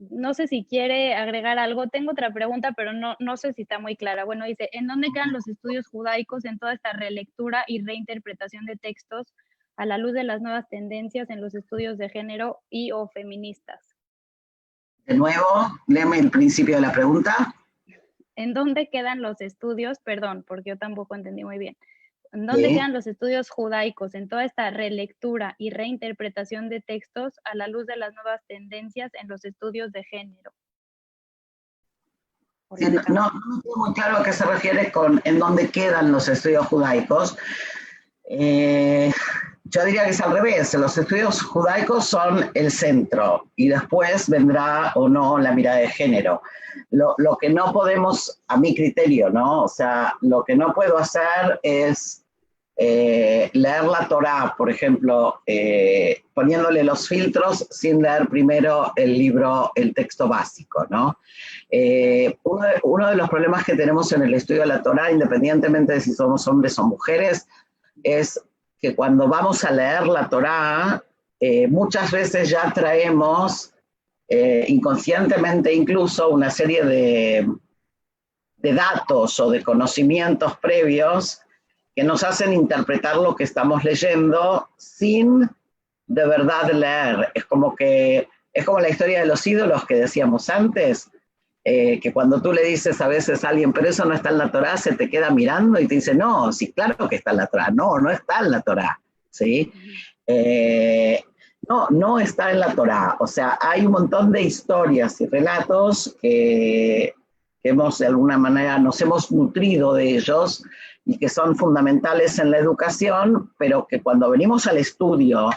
No sé si quiere agregar algo. Tengo otra pregunta, pero no sé si está muy clara. Bueno, dice, ¿en dónde quedan los estudios judaicos en toda esta relectura y reinterpretación de textos a la luz de las nuevas tendencias en los estudios de género y o feministas? De nuevo, léeme el principio de la pregunta. ¿En dónde quedan los estudios? Perdón, porque yo tampoco entendí muy bien. ¿En dónde quedan los estudios judaicos en toda esta relectura y reinterpretación de textos a la luz de las nuevas tendencias en los estudios de género? por Sí, lo que no, estamos no me queda muy claro a qué se refiere con en dónde quedan los estudios judaicos. Eh, yo diría que es al revés, los estudios judaicos son el centro y después vendrá o no la mirada de género. Lo que no podemos, a mi criterio, ¿no? O sea, lo que no puedo hacer es leer la Torá, por ejemplo, poniéndole los filtros sin leer primero el libro, el texto básico, ¿no? Uno de los problemas que tenemos en el estudio de la Torá, independientemente de si somos hombres o mujeres, es que cuando vamos a leer la Torá, muchas veces ya traemos inconscientemente incluso una serie de datos o de conocimientos previos que nos hacen interpretar lo que estamos leyendo sin de verdad leer. Es como la historia de los ídolos que decíamos antes, que cuando tú le dices a veces a alguien, pero eso no está en la Torá, se te queda mirando y te dice, no, sí, claro que está en la Torá. No, no está en la Torá, ¿sí? No, no está en la Torá. O sea, hay un montón de historias y relatos que hemos de alguna manera, nos hemos nutrido de ellos y que son fundamentales en la educación, pero que cuando venimos al estudio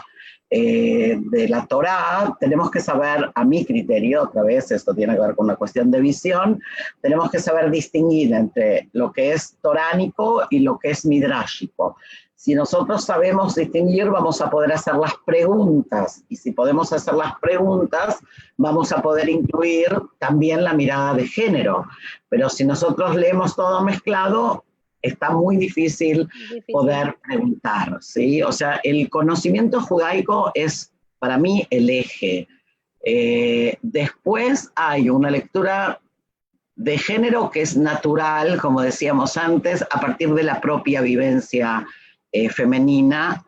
de la Torá, tenemos que saber, a mi criterio, otra vez esto tiene que ver con una cuestión de visión, tenemos que saber distinguir entre lo que es toránico y lo que es midrashico. Si nosotros sabemos distinguir, vamos a poder hacer las preguntas, y si podemos hacer las preguntas, vamos a poder incluir también la mirada de género. Pero si nosotros leemos todo mezclado, está muy difícil poder preguntar, ¿sí? O sea, el conocimiento judaico es, para mí, el eje. Después hay una lectura de género que es natural, como decíamos antes, a partir de la propia vivencia femenina,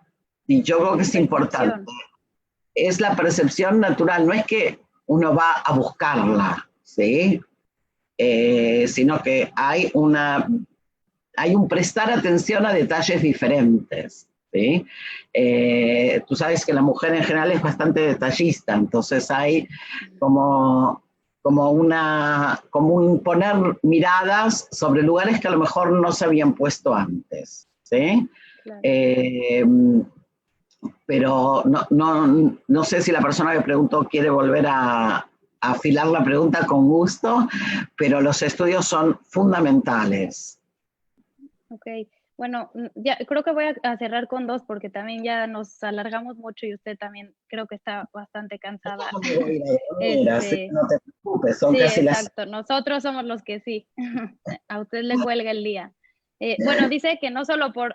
y yo creo que es importante. Es la percepción natural, no es que uno va a buscarla, ¿sí? Sino que hay un prestar atención a detalles diferentes, ¿sí? Tú sabes que la mujer en general es bastante detallista, entonces hay como un poner miradas sobre lugares que a lo mejor no se habían puesto antes, ¿sí? Claro. Pero no sé si la persona que preguntó quiere volver a afilar la pregunta con gusto, pero los estudios son fundamentales. Ok, bueno, ya creo que voy a cerrar con dos porque también ya nos alargamos mucho y usted también creo que está bastante cansada. No te preocupes, son sí, casi exacto. Nosotros somos los que sí. A usted le cuelga el día. Bueno, dice que no solo por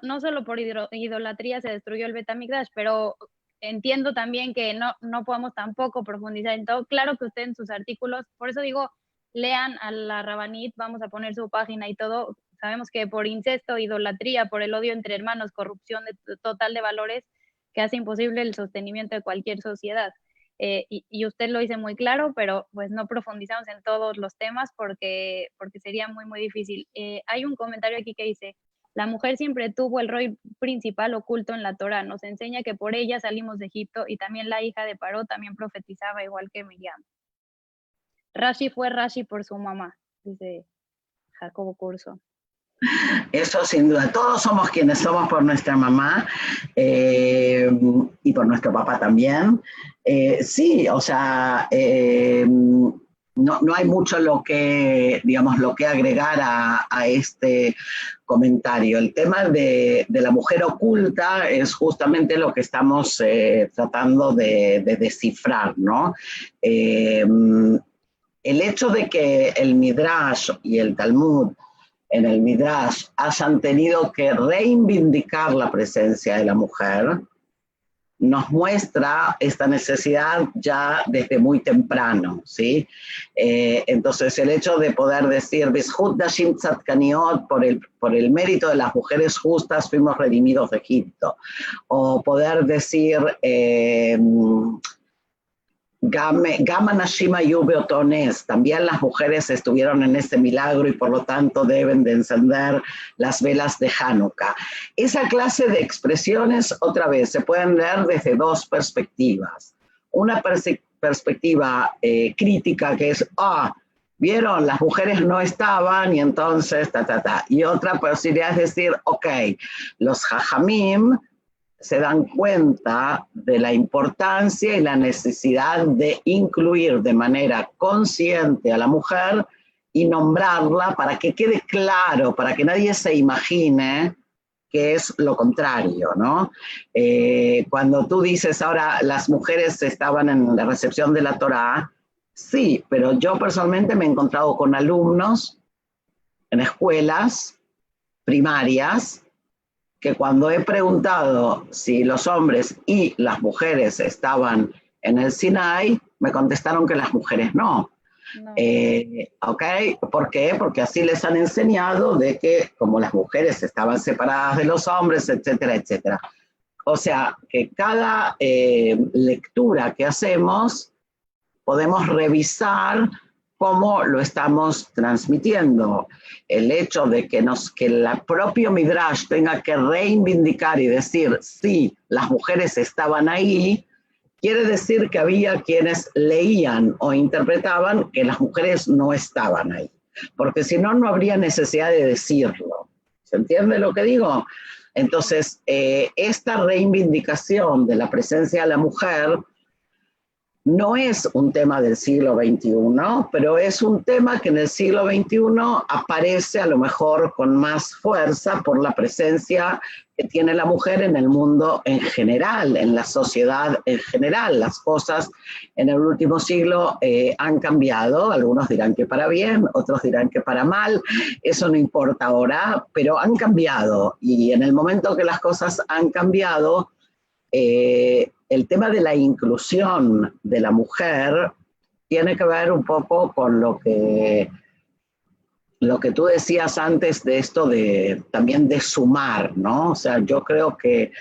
idolatría se destruyó el Betamigdash, pero entiendo también que no podemos tampoco profundizar en todo. Claro que usted en sus artículos, por eso digo, lean a la Rabanit, vamos a poner su página y todo. Sabemos que por incesto, idolatría, por el odio entre hermanos, corrupción total de valores, que hace imposible el sostenimiento de cualquier sociedad. Y usted lo dice muy claro, pero pues no profundizamos en todos los temas porque sería muy, muy difícil. Hay un comentario aquí que dice, la mujer siempre tuvo el rol principal oculto en la Torá, nos enseña que por ella salimos de Egipto y también la hija de Paró también profetizaba igual que Miriam. Rashi fue Rashi por su mamá, dice Jacobo Curso. Eso sin duda, todos somos quienes somos por nuestra mamá y por nuestro papá también. Sí, o sea, no hay mucho lo que agregar a este comentario. El tema de la mujer oculta es justamente lo que estamos tratando de descifrar, ¿no? El hecho de que el Midrash y el Talmud en el Midrash hayan tenido que reivindicar la presencia de la mujer, nos muestra esta necesidad ya desde muy temprano, ¿sí? Entonces el hecho de poder decir, por el mérito de las mujeres justas fuimos redimidos de Egipto, o poder decir, Gama Nashima Yubeotones, también las mujeres estuvieron en este milagro y por lo tanto deben de encender las velas de Hanukkah. Esa clase de expresiones, otra vez, se pueden leer desde dos perspectivas. Una perspectiva crítica que es, vieron, las mujeres no estaban y entonces, Y otra posibilidad es decir, ok, los jajamim se dan cuenta de la importancia y la necesidad de incluir de manera consciente a la mujer y nombrarla para que quede claro, para que nadie se imagine que es lo contrario, ¿no? Cuando tú dices ahora las mujeres estaban en la recepción de la Torá, sí, pero yo personalmente me he encontrado con alumnos en escuelas primarias que cuando he preguntado si los hombres y las mujeres estaban en el Sinai, me contestaron que las mujeres no. No. ¿Ok? ¿Por qué? Porque así les han enseñado de que como las mujeres estaban separadas de los hombres, etcétera, etcétera. O sea, que cada lectura que hacemos podemos revisar cómo lo estamos transmitiendo. El hecho de que el propio Midrash tenga que reivindicar y decir, sí, las mujeres estaban ahí, quiere decir que había quienes leían o interpretaban que las mujeres no estaban ahí, porque si no, no habría necesidad de decirlo. ¿Se entiende lo que digo? Entonces, esta reivindicación de la presencia de la mujer no es un tema del siglo XXI, pero es un tema que en el siglo XXI aparece a lo mejor con más fuerza por la presencia que tiene la mujer en el mundo en general, en la sociedad en general. Las cosas en el último siglo han cambiado, algunos dirán que para bien, otros dirán que para mal, eso no importa ahora, pero han cambiado y en el momento que las cosas han cambiado, el tema de la inclusión de la mujer tiene que ver un poco con lo que tú decías antes de esto de también de sumar, ¿no? O sea, yo creo que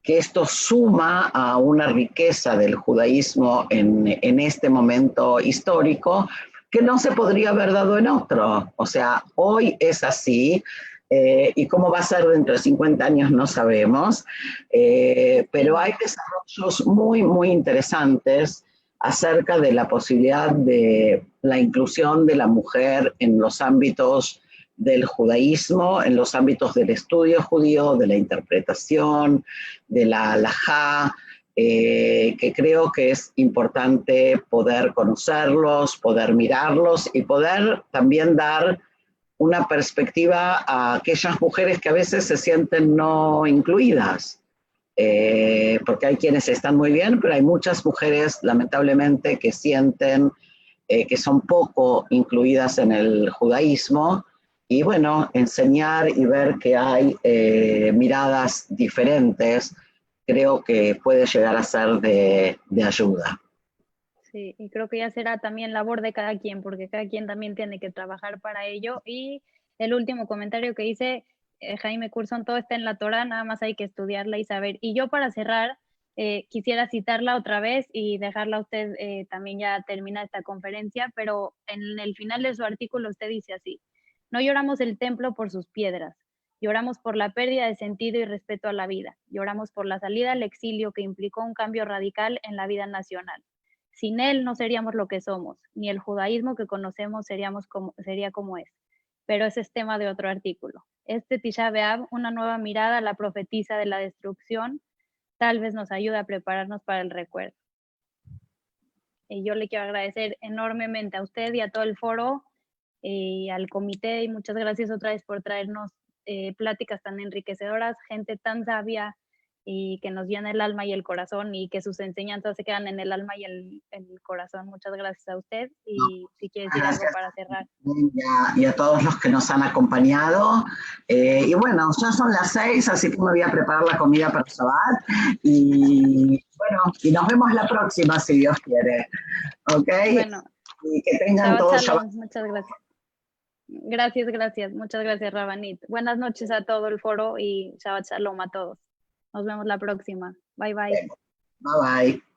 esto suma a una riqueza del judaísmo en este momento histórico que no se podría haber dado en otro. O sea, hoy es así. Y cómo va a ser dentro de 50 años no sabemos, pero hay desarrollos muy, muy interesantes acerca de la posibilidad de la inclusión de la mujer en los ámbitos del judaísmo, en los ámbitos del estudio judío, de la interpretación, de la halajá, que creo que es importante poder conocerlos, poder mirarlos y poder también dar una perspectiva a aquellas mujeres que a veces se sienten no incluidas, porque hay quienes están muy bien, pero hay muchas mujeres, lamentablemente, que sienten que son poco incluidas en el judaísmo, y bueno, enseñar y ver que hay miradas diferentes, creo que puede llegar a ser de ayuda. Sí, y creo que ya será también labor de cada quien, porque cada quien también tiene que trabajar para ello. Y el último comentario que hice, Jaime Curzon, todo está en la Torá, nada más hay que estudiarla y saber. Y yo para cerrar, quisiera citarla otra vez y dejarla a usted también ya termina esta conferencia, pero en el final de su artículo usted dice así: no lloramos el templo por sus piedras, lloramos por la pérdida de sentido y respeto a la vida, lloramos por la salida al exilio que implicó un cambio radical en la vida nacional. Sin él no seríamos lo que somos, ni el judaísmo que conocemos sería como es. Pero ese es tema de otro artículo. Este Tisha B'Av, una nueva mirada a la profetisa de la destrucción, tal vez nos ayude a prepararnos para el recuerdo. Y yo le quiero agradecer enormemente a usted y a todo el foro y al comité, y muchas gracias otra vez por traernos pláticas tan enriquecedoras, gente tan sabia y que nos llena el alma y el corazón, y que sus enseñanzas se quedan en el alma y el corazón. Muchas gracias a usted, y no, si quiere decir algo para cerrar. Y a todos los que nos han acompañado. Y bueno, ya son las 6, así que me voy a preparar la comida para Shabbat. Y bueno, y nos vemos la próxima, si Dios quiere. ¿Ok? Bueno, y que tengan todos Shabbat. Muchas gracias. Gracias. Muchas gracias, Rabanit. Buenas noches a todo el foro y Shabbat Shalom a todos. Nos vemos la próxima. Bye, bye. Bye, bye.